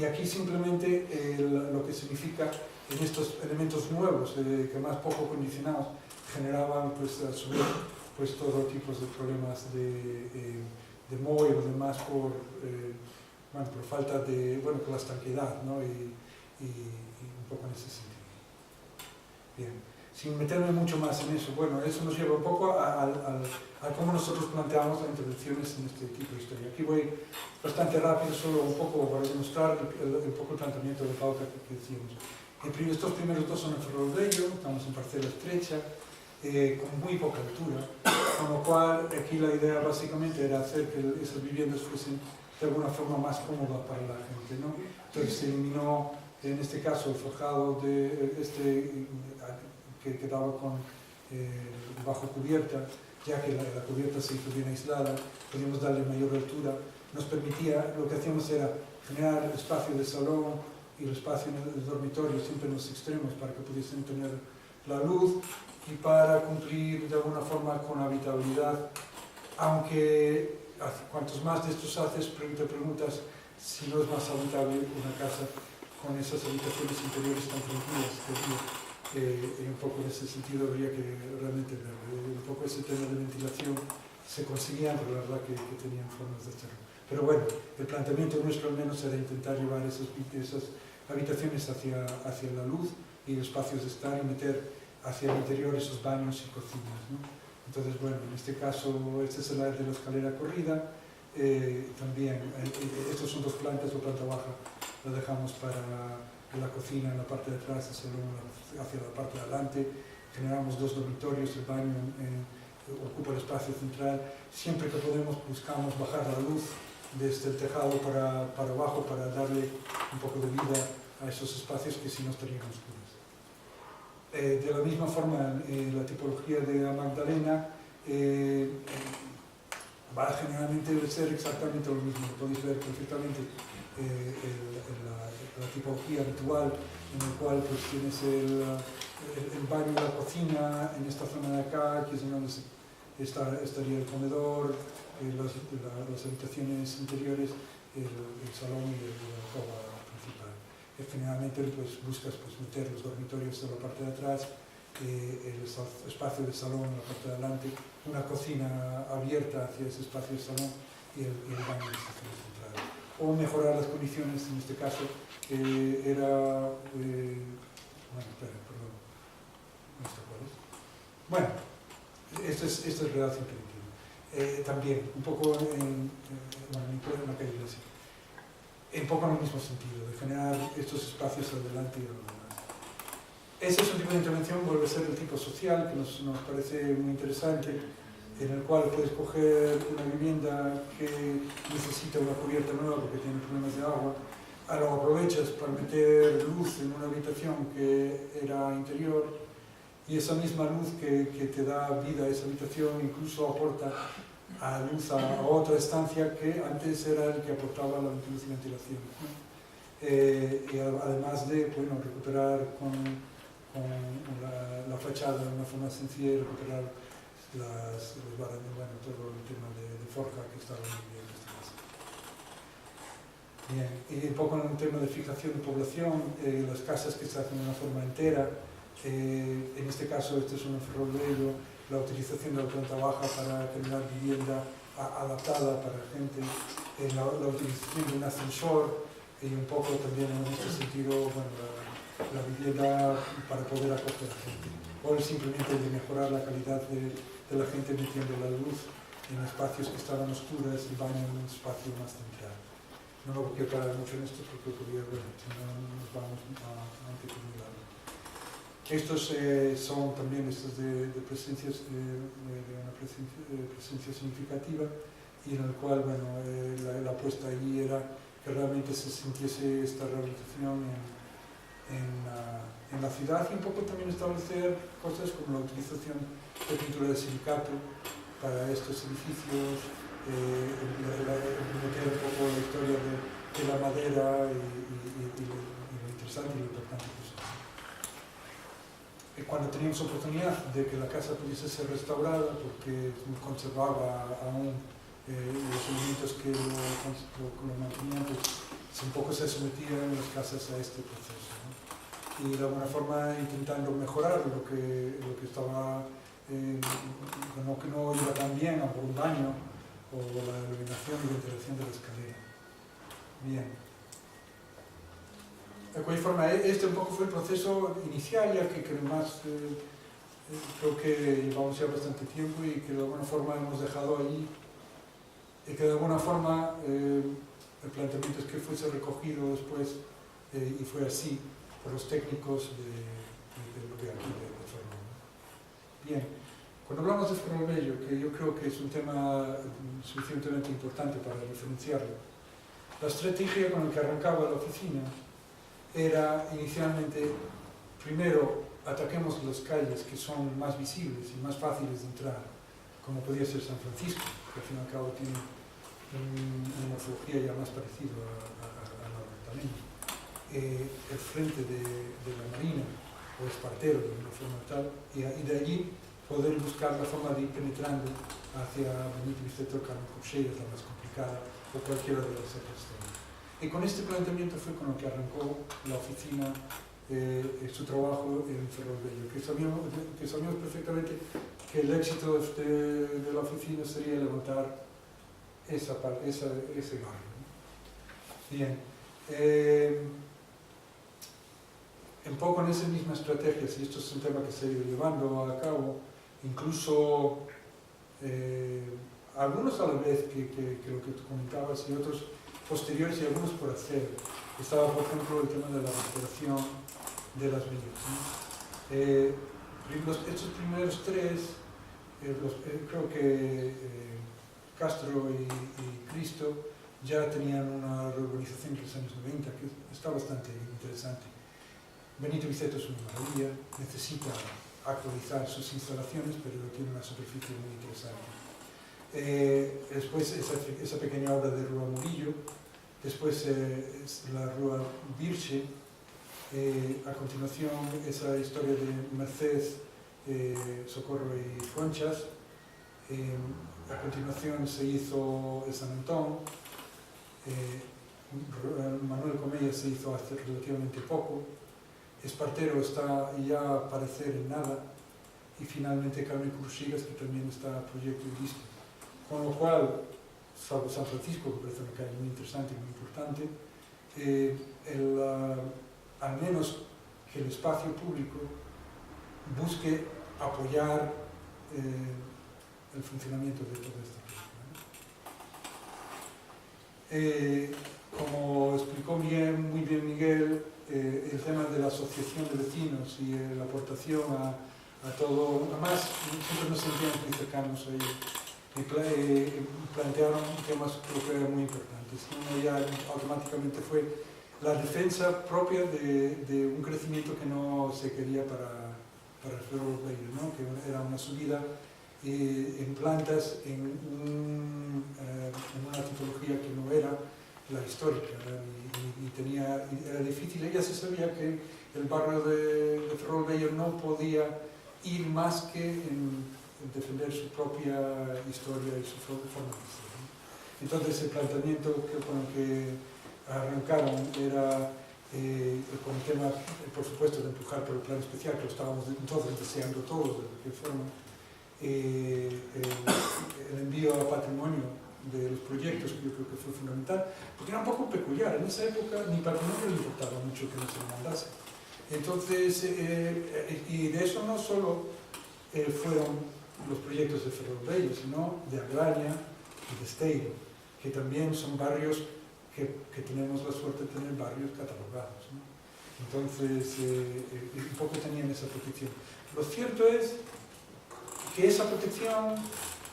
B: Y aquí simplemente lo que significa en estos elementos nuevos, que más poco condicionados, generaban pues a su vez pues todo tipo de problemas de moho y lo demás por falta de, bueno, por la estanqueidad, ¿no? Y un poco en ese sentido. Bien, sin meterme mucho más en eso, bueno, eso nos lleva un poco a cómo nosotros planteamos las intervenciones en este tipo de historia. Aquí voy bastante rápido, solo un poco para demostrar un poco el planteamiento de pauta que decíamos. Estos primeros dos son en Ferroldello, estamos en parcela estrecha, con muy poca altura, con lo cual aquí la idea básicamente era hacer que esas viviendas fuesen de alguna forma más cómodas para la gente, ¿no? Entonces se eliminó en este caso el forjado que quedaba con bajo cubierta, ya que la cubierta se hizo bien aislada, podíamos darle mayor altura, nos permitía, lo que hacíamos era generar el espacio de salón y el espacio en el dormitorio siempre en los extremos para que pudiesen tener la luz y para cumplir de alguna forma con la habitabilidad, aunque cuantos más de estos haces te preguntas si no es más habitable una casa con esas habitaciones interiores tan tranquilas que había. Y un poco en ese sentido habría que realmente ver un poco ese tema de ventilación se conseguían, pero la verdad que tenían formas de hacerlo. Pero bueno, el planteamiento nuestro al menos era intentar llevar esas habitaciones hacia la luz y espacios de estar y meter hacia el interior esos baños y cocinas, ¿no? Entonces, bueno, en este caso, este es el área de la escalera corrida, también, estos son dos plantas, la planta baja la dejamos para la cocina en la parte de atrás, hacia la parte de adelante, generamos dos dormitorios, el baño ocupa el espacio central, siempre que podemos buscamos bajar la luz desde el tejado para abajo para darle un poco de vida a esos espacios que si no estarían oscuros. De la misma forma, la tipología de la Magdalena va a generalmente ser exactamente lo mismo. Podéis ver perfectamente la tipología habitual en el cual pues, tienes el baño y la cocina en esta zona de acá, que es donde estaría el comedor, las habitaciones interiores, el salón y la alcoba principal. Generalmente pues, buscas pues, meter los dormitorios en la parte de atrás, el espacio de salón en la parte de adelante, una cocina abierta hacia ese espacio de salón y el baño en esta zona central. O mejorar las condiciones, en este caso, era... bueno, espera, perdón. No sé cuál es. Bueno, esto es relación primitiva. También, un poco en la calle Iglesia. Un poco en el mismo sentido, de generar estos espacios adelante y adelante. Ese es un tipo de intervención, vuelve a ser el tipo social, que nos parece muy interesante, en el cual puedes coger una vivienda que necesita una cubierta nueva porque tiene problemas de agua, lo aprovechas para meter luz en una habitación que era interior y esa misma luz que te da vida a esa habitación incluso aporta a luz a otra estancia que antes era el que aportaba la luz y ventilación. Y además de bueno, recuperar con la fachada de una forma sencilla y recuperar los barandales, bueno, todo el tema de forja que estaba muy bien en este caso. Bien, y un poco en el tema de fijación de población, las casas que se hacen de una forma entera, en este caso este es un Ferroldello, la utilización de la planta baja para generar vivienda adaptada para gente, la utilización de un ascensor y un poco también en este sentido bueno, la vivienda para poder acoger a gente o simplemente de mejorar la calidad de la gente metiendo la luz en espacios que estaban oscuras y baño en un espacio más central. No lo quiero parar mucho en esto porque podría, bueno, si no nos vamos a antecomunidad. Estos son también estos de presencias, de una presencia significativa y en el cual bueno, la apuesta allí era que realmente se sintiese esta rehabilitación en la ciudad y un poco también establecer cosas como la utilización de pintura de silicato para estos edificios, meter un poco la historia de la madera y lo interesante y lo importante que es. Cuando teníamos oportunidad de que la casa pudiese ser restaurada porque conservaba aún los elementos que lo mantenían, pues un poco se sometían las casas a este proceso, ¿no? Y de alguna forma intentando mejorar lo que estaba, que no iba tan bien, por un baño o la iluminación y ventilación de la escalera. Bien. De cualquier forma, este un poco fue el proceso inicial, ya que más creo que llevamos ya bastante tiempo y que de alguna forma hemos dejado allí y que de alguna forma el planteamiento es que fuese recogido después y fue así, por los técnicos de aquí de Ferrol, ¿no? Bien, cuando hablamos de Ferrol Bello, que yo creo que es un tema suficientemente importante para diferenciarlo, la estrategia con la que arrancaba la oficina era inicialmente, primero, ataquemos las calles que son más visibles y más fáciles de entrar, como podía ser San Francisco, que al fin y al cabo tiene una morfología ya más parecida a la hortaleña. El frente de la Marina, o Espartero, de una forma tal, y de allí poder buscar la forma de ir penetrando hacia Benito Vicente, Carmen Cruxeiras, la más complicada, o cualquiera de las otras zonas. Y con este planteamiento fue con lo que arrancó la oficina su trabajo en Ferrol Bello, que sabíamos perfectamente que el éxito de la oficina sería levantar ese barrio, ¿no? Bien, un poco en esa misma estrategia, si esto es un tema que se ha ido llevando a cabo, incluso algunos a la vez que lo que tú comentabas y otros posteriores y algunos por hacer. Estaba, por ejemplo, el tema de la recuperación de las villas, ¿no? Estos primeros tres, creo que Castro y Cristo ya tenían una reurbanización en los años 90 que está bastante interesante. Benito Vicente es una maravilla, necesita actualizar sus instalaciones, pero tiene una superficie muy interesante. Después esa pequeña obra de Rua Murillo, después la Rua Virche, a continuación esa historia de Merced, Socorro y Conchas, a continuación se hizo San Antón, Manuel Comella se hizo hace relativamente poco, Espartero está ya a aparecer en nada, y finalmente Carmen Cruxeiras, que también está a proyecto y listo. Con lo cual, salvo San Francisco, que parece una calle muy interesante y muy importante, al menos que el espacio público busque apoyar el funcionamiento de toda esta cosa, ¿no? Como explicó muy bien Miguel, el tema de la asociación de vecinos y la aportación a todo, además siempre nos sentíamos muy cercanos a ellos y plantearon temas creo que eran muy importantes. Uno ya automáticamente fue la defensa propia de un crecimiento que no se quería para el Ferrol Bello, ¿no? Que era una subida en plantas en una tipología que no era la histórica, y era difícil. Ella se sabía que el barrio de Ferrol Bello no podía ir más que en defender su propia historia y su forma de ser, ¿no? Entonces el planteamiento con el que arrancaron era con el tema, por supuesto, de empujar por el plan especial, que lo estábamos entonces deseando todos, de qué forma, el envío a patrimonio de los proyectos, que yo creo que fue fundamental, porque era un poco peculiar. En esa época ni patrimonio le importaba mucho que no se mandase. Entonces, y de eso no solo fueron los proyectos de Ferrol Bello, sino de Agraña y de Esteiro, que también son barrios que tenemos la suerte de tener barrios catalogados, ¿no? Entonces, un poco tenían esa protección. Lo cierto es que esa protección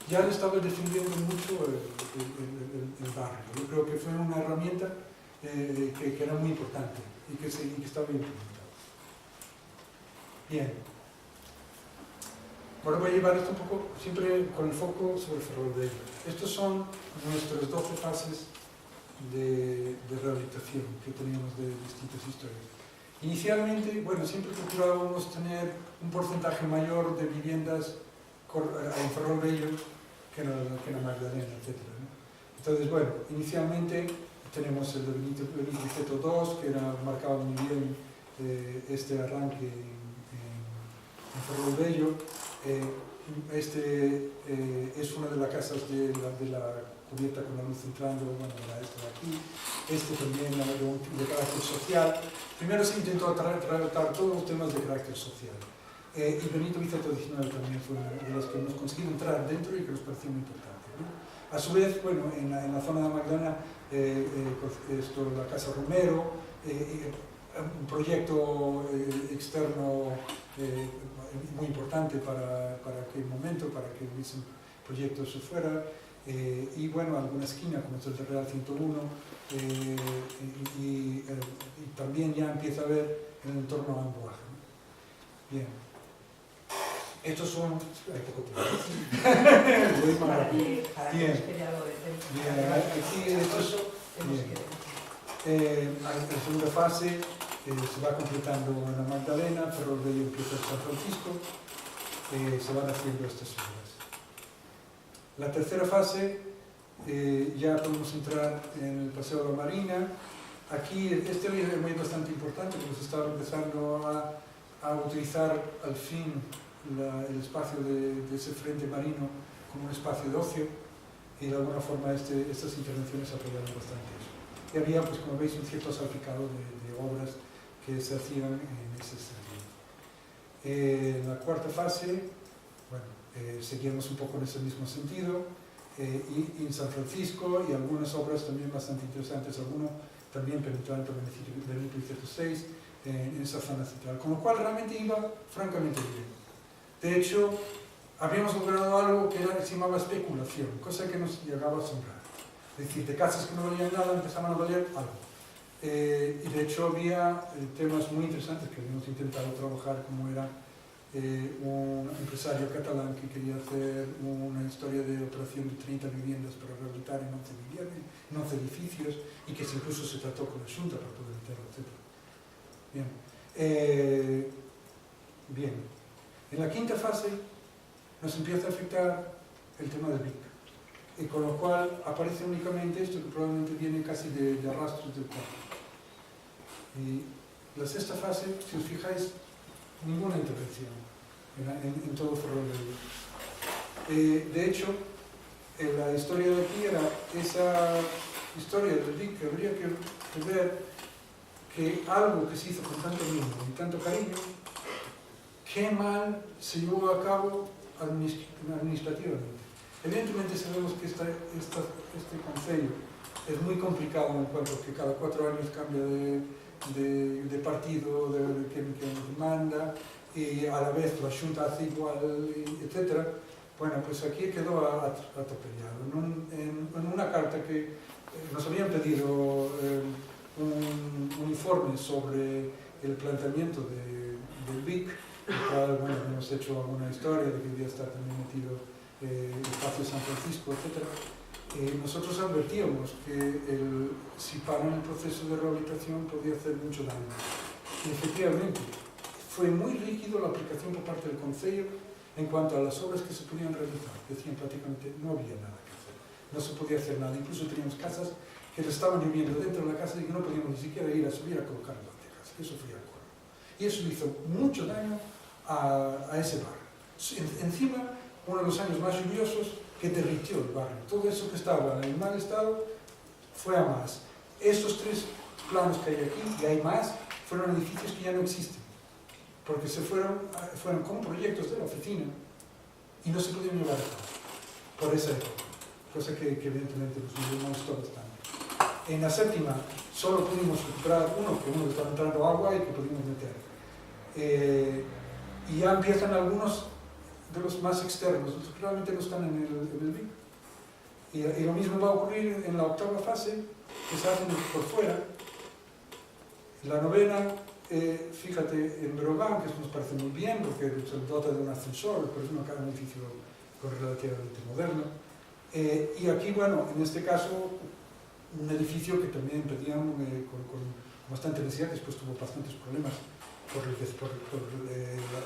B: ya le estaba defendiendo mucho el barrio. Yo creo que fue una herramienta que era muy importante y que estaba bien implementada. Bien. Ahora voy a llevar esto un poco, siempre con el foco sobre Ferrol Bello. Estos son nuestras 12 fases de rehabilitación que teníamos de distintas historias. Inicialmente, bueno, siempre procurábamos tener un porcentaje mayor de viviendas en Ferrol Bello que en la Magdalena, etc., ¿no? Entonces, bueno, inicialmente tenemos el de Benito Vicente II, que marcaba muy bien este arranque en Ferrol Bello. Este es una de las casas de la cubierta con la luz entrando, bueno, era esta de aquí. Este también de carácter social. Primero se intentó tratar todos los temas de carácter social. Y Benito Vicente XIX también fue una de las que hemos conseguido entrar dentro y que nos pareció muy importante, ¿no? A su vez, bueno, en la zona de Magdalena, la Casa Romero, un proyecto externo muy importante para aquel momento, para que ese proyecto se fuera, y bueno, alguna esquina como es el de Real 101, y también ya empieza a ver en el entorno a Amboise, ¿no? Bien. Estos son... Hay poco tiempo. Voy más rápido. Bien. Bien, aquí estos... Bien. La segunda fase se va completando en la Magdalena, Ferroviario empieza en San Francisco, se van haciendo estas obras. La tercera fase, ya podemos entrar en el Paseo de la Marina. Aquí este es muy bastante importante porque se está empezando a utilizar al fin el espacio de ese frente marino como un espacio de ocio, y de alguna forma estas intervenciones apoyaron bastante eso. Y había, pues como veis, un cierto salpicado de obras que se hacían en ese sentido. La cuarta fase, bueno, seguimos un poco en ese mismo sentido, y en San Francisco, y algunas obras también bastante interesantes, alguno también penetrando en el Benito XVI, en esa zona central, con lo cual realmente iba francamente bien. De hecho, habíamos logrado algo que se llamaba especulación, cosa que nos llegaba a asombrar. Es decir, de casas que no valían nada empezaban a valer algo. Y de hecho había temas muy interesantes que habíamos intentado trabajar, como era un empresario catalán que quería hacer una historia de operación de 30 viviendas para rehabilitar en 11 edificios, y que incluso se trató con la Junta para poder meterlo, etc. Bien. Bien. En la quinta fase nos empieza a afectar el tema del BIC, y con lo cual aparece únicamente esto que probablemente viene casi de arrastros del campo. Y la sexta fase, si os fijáis, ninguna intervención en todo Ferroviario. De hecho, la historia de aquí era esa historia del BIC, que habría que ver que algo que se hizo con tanto mimo y tanto cariño, qué mal se llevó a cabo administrativamente. Evidentemente sabemos que este concello es muy complicado en cuanto a que cada 4 años cambia de partido, de quien manda, y a la vez la Junta hace igual, etc. Bueno, pues aquí quedó atropellado. En una carta que nos habían pedido un informe sobre el planteamiento del BIC, el cual, bueno, hemos hecho alguna historia de que debía estar también metido el espacio San Francisco, etc. Nosotros advertíamos que si paran el proceso de rehabilitación podía hacer mucho daño. Y efectivamente, fue muy rígido la aplicación por parte del Concello en cuanto a las obras que se podían realizar. Decían prácticamente no había nada que hacer, no se podía hacer nada. Incluso teníamos casas que estaban viviendo dentro de la casa y que no podíamos ni siquiera ir a subir a colocar las tejas. Eso fue algo. Y eso le hizo mucho daño a ese barrio. Encima, uno de los años más lluviosos, que derritió el barrio. Todo eso que estaba en mal estado fue a más. Estos 3 planos que hay aquí, y hay más, fueron edificios que ya no existen, porque fueron como proyectos de la oficina y no se pudieron llevar a cabo por esa época, cosa que evidentemente nos gustó bastante. En la séptima solo pudimos recuperar uno, que uno estaba entrando agua y que pudimos meter. Y ya empiezan algunos de los más externos, los que realmente no están en el BIC. Y lo mismo va a ocurrir en la octava fase, que se hacen por fuera. La novena, fíjate, en Brogan, que nos parece muy bien, porque se dota de un ascensor, pero es un edificio relativamente moderno. Y aquí, bueno, en este caso, un edificio que también pedían con bastante necesidad, después tuvo bastantes problemas por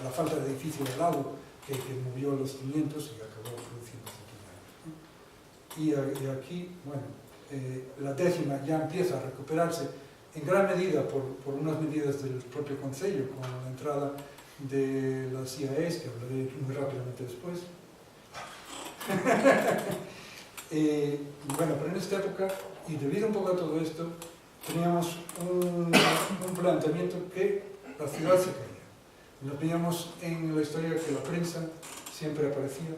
B: la falta de edificio de al lado, que movió los cimientos y acabó produciendo daños. Y aquí, bueno, la décima ya empieza a recuperarse en gran medida por unas medidas del propio Concello, con la entrada de las IAEs, que hablaré muy rápidamente después. Bueno, pero en esta época, y debido un poco a todo esto, teníamos un planteamiento que la ciudad se caía. Nos veíamos en la historia que la prensa siempre aparecía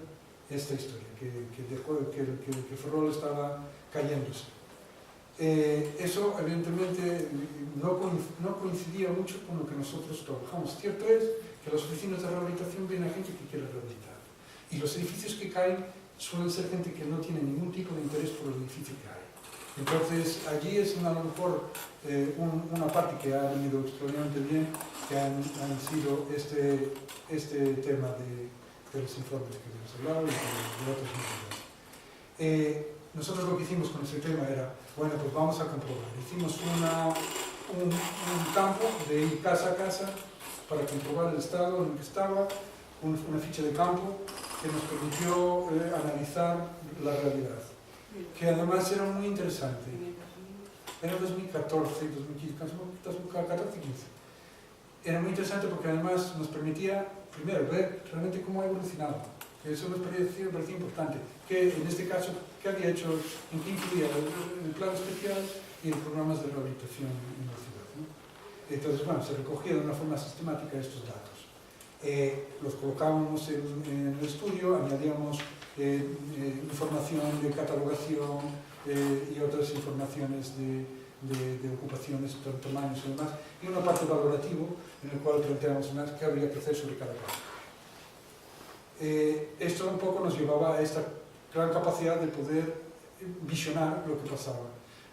B: esta historia, que Ferrol estaba cayéndose. Eso evidentemente no coincidía mucho con lo que nosotros trabajamos. Cierto es que las oficinas de rehabilitación viene a gente que quiere rehabilitar, y los edificios que caen suelen ser gente que no tiene ningún tipo de interés por el edificio que hay. Entonces allí es a lo mejor una parte que ha venido extraordinariamente bien, que han sido este tema de los informes que hemos hablado y de otros informes. Nosotros lo que hicimos con ese tema era, bueno, pues vamos a comprobar. Hicimos un campo de ir casa a casa para comprobar el estado en el que estaba, una ficha de campo que nos permitió analizar la realidad, que además era muy interesante. Era 2014, 2015. Era muy interesante porque además nos permitía, primero, ver realmente cómo ha evolucionado. Eso nos parecía importante. Que en este caso, ¿qué había hecho? ¿En qué incluía el plan especial y los programas de rehabilitación en la ciudad, ¿no? Entonces, bueno, se recogía de una forma sistemática estos datos. Los colocábamos en el estudio, añadíamos información de catalogación y otras informaciones de ocupaciones, tamaños y demás, y una parte valorativo en el cual planteamos más qué habría que hacer sobre cada caso. Esto un poco nos llevaba a esta gran capacidad de poder visionar lo que pasaba.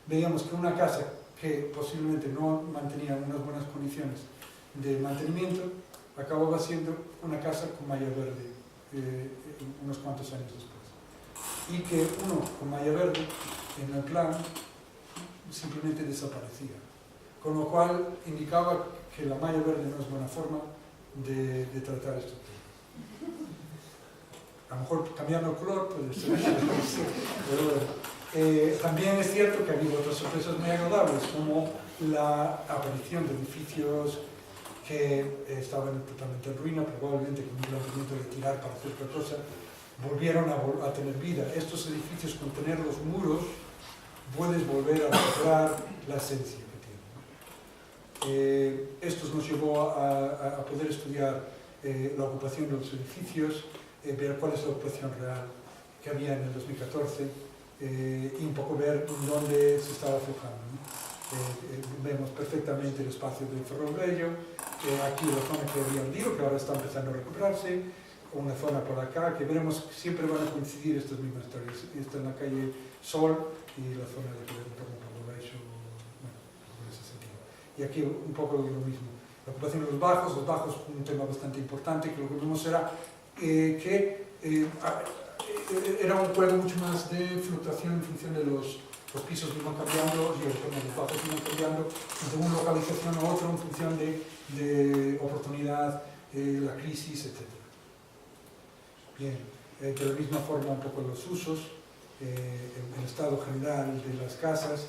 B: Veíamos que una casa que posiblemente no mantenía unas buenas condiciones de mantenimiento acababa siendo una casa con malla verde unos cuantos años después. Y que uno con malla verde en el plan simplemente desaparecía. Con lo cual indicaba que la malla verde no es buena forma de tratar estos temas. A lo mejor cambiando el color puede ser, pero bueno. También es cierto que ha habido otras sorpresas muy agradables, como la aparición de edificios que estaban totalmente en ruina, probablemente con un planteamiento de tirar para hacer otra cosa, volvieron a tener vida. Estos edificios, con tener los muros, puedes volver a recuperar la esencia que tienen. Esto nos llevó a poder estudiar la ocupación de los edificios, ver cuál es la ocupación real que había en el 2014 y un poco ver dónde se estaba fijando, ¿no? Vemos perfectamente el espacio de Ferrobello, aquí la zona que había hundido, que ahora está empezando a recuperarse, una zona por acá, que veremos que siempre van a coincidir estas mismas historias. Esta en la calle Sol y la zona de Ferrobello, bueno, en ese sentido. Y aquí un poco lo mismo. La ocupación de los bajos, un tema bastante importante, que lo que vimos era que era un juego mucho más de fluctuación en función de los pisos que iban cambiando y los bajos iban cambiando de una localización a otra en función de oportunidad, la crisis, etc. Bien, de la misma forma un poco los usos, el estado general de las casas,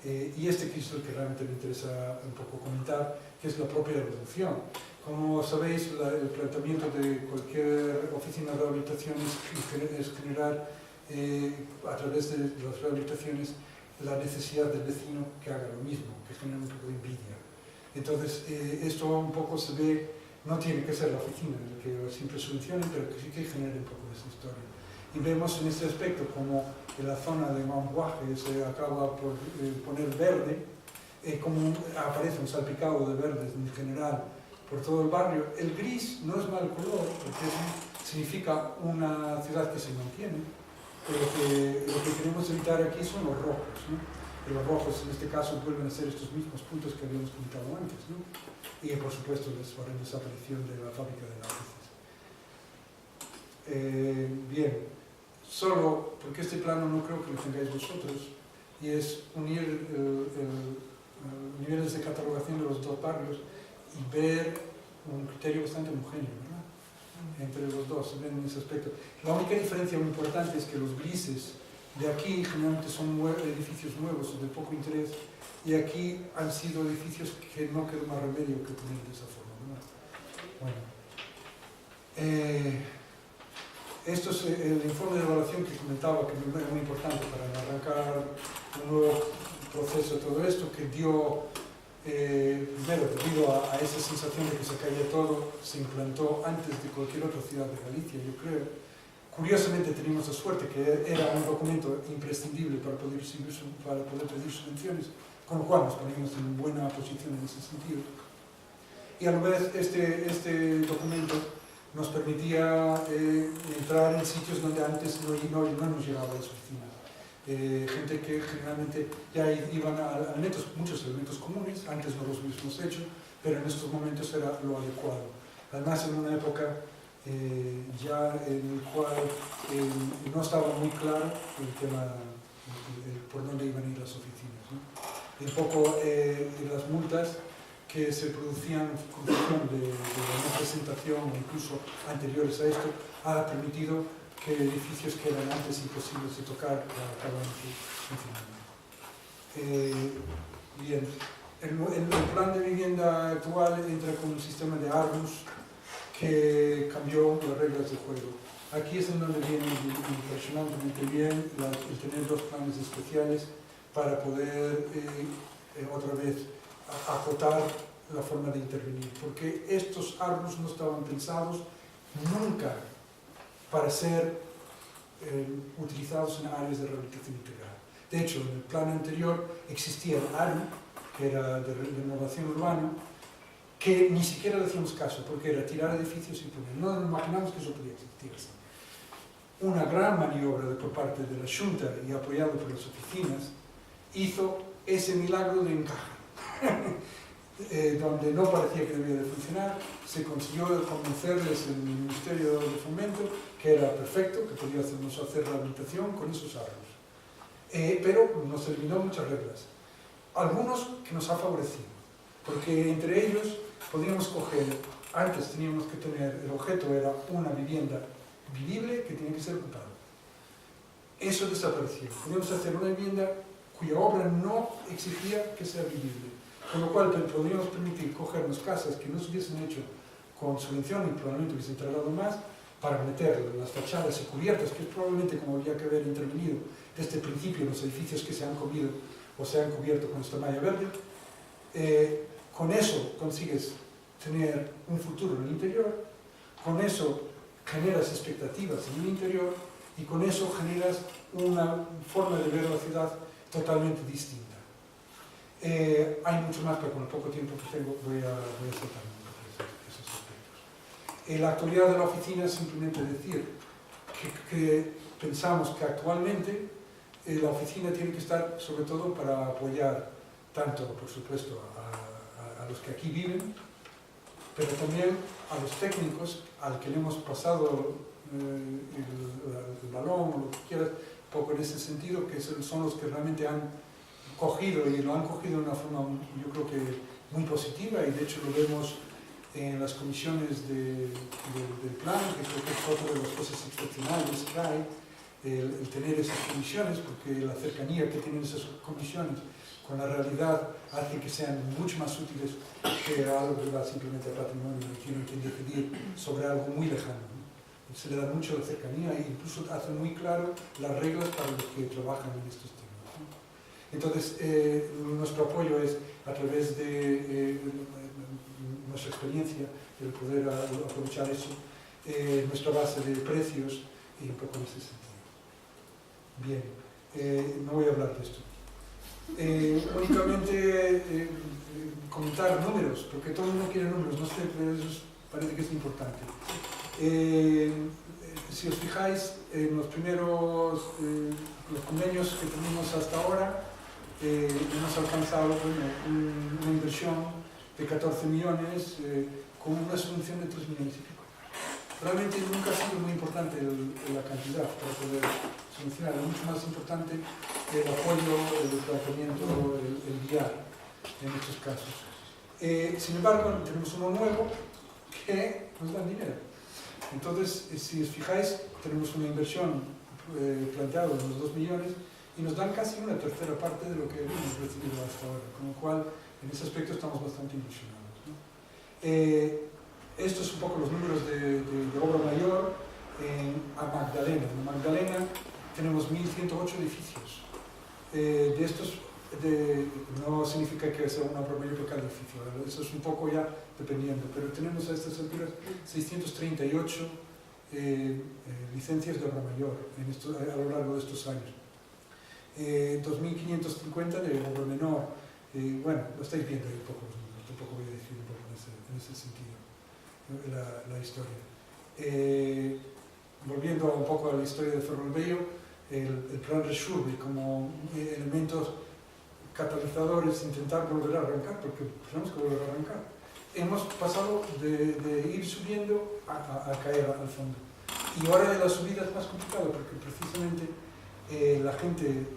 B: y este que es el que realmente me interesa un poco comentar, que es la propia evolución. Como sabéis, el planteamiento de cualquier oficina de rehabilitación es generar, a través de las rehabilitaciones, la necesidad del vecino que haga lo mismo, que genere un poco de envidia. Entonces, esto un poco se ve, no tiene que ser la oficina el que siempre subvencione, pero que sí que genere un poco de esa historia. Y vemos en este aspecto como en la zona de Montbourg se acaba por poner verde, como aparece un salpicado de verdes en general por todo el barrio. El gris no es mal color, porque significa una ciudad que se mantiene, pero lo que queremos evitar aquí son los rojos, ¿no? Y los rojos en este caso vuelven a ser estos mismos puntos que habíamos comentado antes, ¿no? Y por supuesto la desaparición de la fábrica de lápices. Bien, solo porque este plano no creo que lo tengáis vosotros, y es unir niveles de catalogación de los dos barrios y ver un criterio bastante homogéneo, ¿verdad? Entre los dos, se ven en ese aspecto. La única diferencia muy importante es que los grises de aquí generalmente son edificios nuevos o de poco interés, y aquí han sido edificios que no quedó más remedio que poner de esa forma, ¿verdad? Bueno, esto es el informe de evaluación que comentaba, que es muy importante para arrancar un nuevo proceso de todo esto, que dio, primero, debido a esa sensación de que se caía todo, se implantó antes de cualquier otra ciudad de Galicia, yo creo, Curiosamente teníamos la suerte que era un documento imprescindible para poder pedir subvenciones, con lo cual nos poníamos en buena posición en ese sentido. Y a la vez este documento nos permitía entrar en sitios donde antes no nos llegaba a las oficinas. Gente que generalmente ya iban a muchos elementos comunes, antes no los hubiésemos hecho, pero en estos momentos era lo adecuado. Además, en una época ya en el cual no estaba muy claro el tema por dónde iban a ir las oficinas, ¿no? Y un poco las multas que se producían en función de la presentación o incluso anteriores a esto, ha permitido que edificios que eran antes imposibles de tocar acaban funcionando. Bien, el plan de vivienda actual entra con un sistema de ARMUS que cambió las reglas de juego. Aquí es en donde viene impresionantemente bien el tener dos planes especiales para poder otra vez acotar la forma de intervenir, porque estos ARMUS no estaban pensados nunca para ser utilizados en áreas de rehabilitación integral. De hecho, en el plan anterior existía el ARU, que era de renovación urbana, que ni siquiera le hacíamos caso, porque era tirar edificios y poner. No nos imaginamos que eso podía existir así. Una gran maniobra por parte de la Junta y apoyado por las oficinas hizo ese milagro de encaje. Donde no parecía que debía de funcionar, se consiguió convencerles en el Ministerio de Fomento que era perfecto, que podíamos hacer rehabilitación con esos ahorros. Pero nos eliminó muchas reglas. Algunos que nos ha favorecido, porque entre ellos podíamos coger, antes teníamos que tener, el objeto era una vivienda vivible que tenía que ser ocupada. Eso desapareció. Podíamos hacer una vivienda cuya obra no exigía que sea vivible. Con lo cual podríamos permitir cogernos casas que no se hubiesen hecho con subvención y probablemente hubiesen tardado más para meter las fachadas y cubiertas, que es probablemente como habría que haber intervenido desde el principio en los edificios que se han comido o se han cubierto con esta malla verde. Con eso consigues tener un futuro en el interior, con eso generas expectativas en el interior y con eso generas una forma de ver la ciudad totalmente distinta. Hay mucho más, pero con el poco tiempo que tengo voy a saltarme esos aspectos. En la actualidad de la oficina es simplemente decir que pensamos que actualmente la oficina tiene que estar sobre todo para apoyar tanto, por supuesto, a los que aquí viven, pero también a los técnicos al que le hemos pasado el balón o lo que quieras, un poco en ese sentido, que son los que realmente han cogido y lo han cogido de una forma, yo creo que muy positiva, y de hecho lo vemos en las comisiones del plan, que creo que es otra de las cosas excepcionales que hay, el tener esas comisiones, porque la cercanía que tienen esas comisiones con la realidad hace que sean mucho más útiles que algo que va simplemente a patrimonio y tienen que decidir sobre algo muy lejano, ¿no? Se le da mucho la cercanía e incluso hace muy claro las reglas para los que trabajan en estos temas. Entonces, nuestro apoyo es a través de nuestra experiencia, el poder aprovechar eso, nuestra base de precios y un poco en ese sentido. Bien, no voy a hablar de esto. Únicamente comentar números, porque todo el mundo quiere números, no sé, pero eso parece que es importante. Si os fijáis, en los primeros los convenios que tenemos hasta ahora, hemos alcanzado una inversión de 14 millones con una subvención de 3 millones y pico. Realmente nunca ha sido muy importante la cantidad para poder subvencionar, es mucho más importante el apoyo, el tratamiento, el guiar en estos casos. Sin embargo, tenemos uno nuevo que nos da dinero. Entonces, si os fijáis, tenemos una inversión planteada de unos 2 millones y nos dan casi una tercera parte de lo que hemos recibido hasta ahora, con lo cual en ese aspecto estamos bastante ilusionados, ¿no? Estos son un poco los números de obra mayor a Magdalena. En Magdalena tenemos 1.108 edificios. De estos, no significa que sea una obra mayor por cada edificio, ¿verdad? Eso es un poco ya dependiendo, pero tenemos a estas alturas 638 licencias de obra mayor a lo largo de estos años. 2.550 de obra menor. Bueno, lo estáis viendo ahí un poco, tampoco voy a decir un poco en ese sentido la historia. Volviendo un poco a la historia de Ferrolbello, el plan Resurbe como elementos catalizadores, intentar volver a arrancar, porque tenemos que volver a arrancar. Hemos pasado de ir subiendo a caer al fondo. Y ahora de la subida es más complicado, porque precisamente la gente,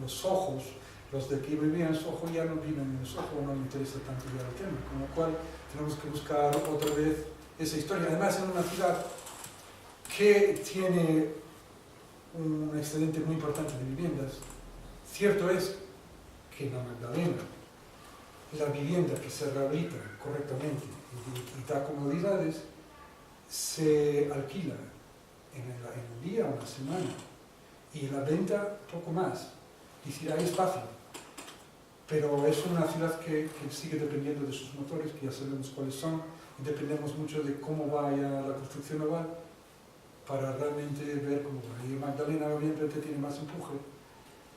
B: los ojos, los de que vivían en Soho ya no viven en Soho, no les interesa tanto ya el tema, con lo cual tenemos que buscar otra vez esa historia. Además, en una ciudad que tiene un excedente muy importante de viviendas, cierto es que en la Magdalena la vivienda que se rehabilita correctamente y da comodidades se alquila en un día, una semana, y la venta poco más. Es decir, ahí es fácil, pero es una ciudad que sigue dependiendo de sus motores, que ya sabemos cuáles son, y dependemos mucho de cómo vaya la construcción naval para realmente ver cómo va. Y Magdalena obviamente tiene más empuje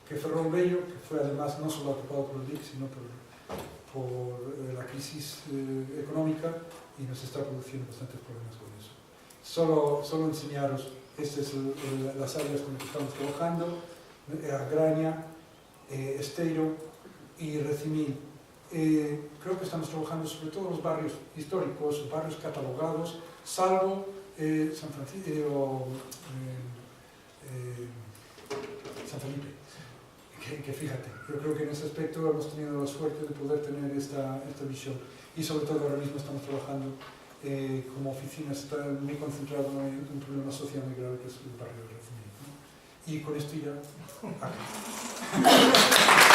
B: que Ferrolbello, que fue además no solo ocupado por el DIC, sino por la crisis económica, y nos está produciendo bastantes problemas con eso. Solo enseñaros, estas son las áreas con las que estamos trabajando: Agraña, Esteiro y Recimil. Creo que estamos trabajando sobre todo los barrios históricos, barrios catalogados, salvo San Francisco, San Felipe, que fíjate, yo creo que en ese aspecto hemos tenido la suerte de poder tener esta visión, y sobre todo ahora mismo estamos trabajando como oficina, está muy concentrado en un problema social muy grave, que es el barrio de Recimil, ¿no? Y con esto ya acabo.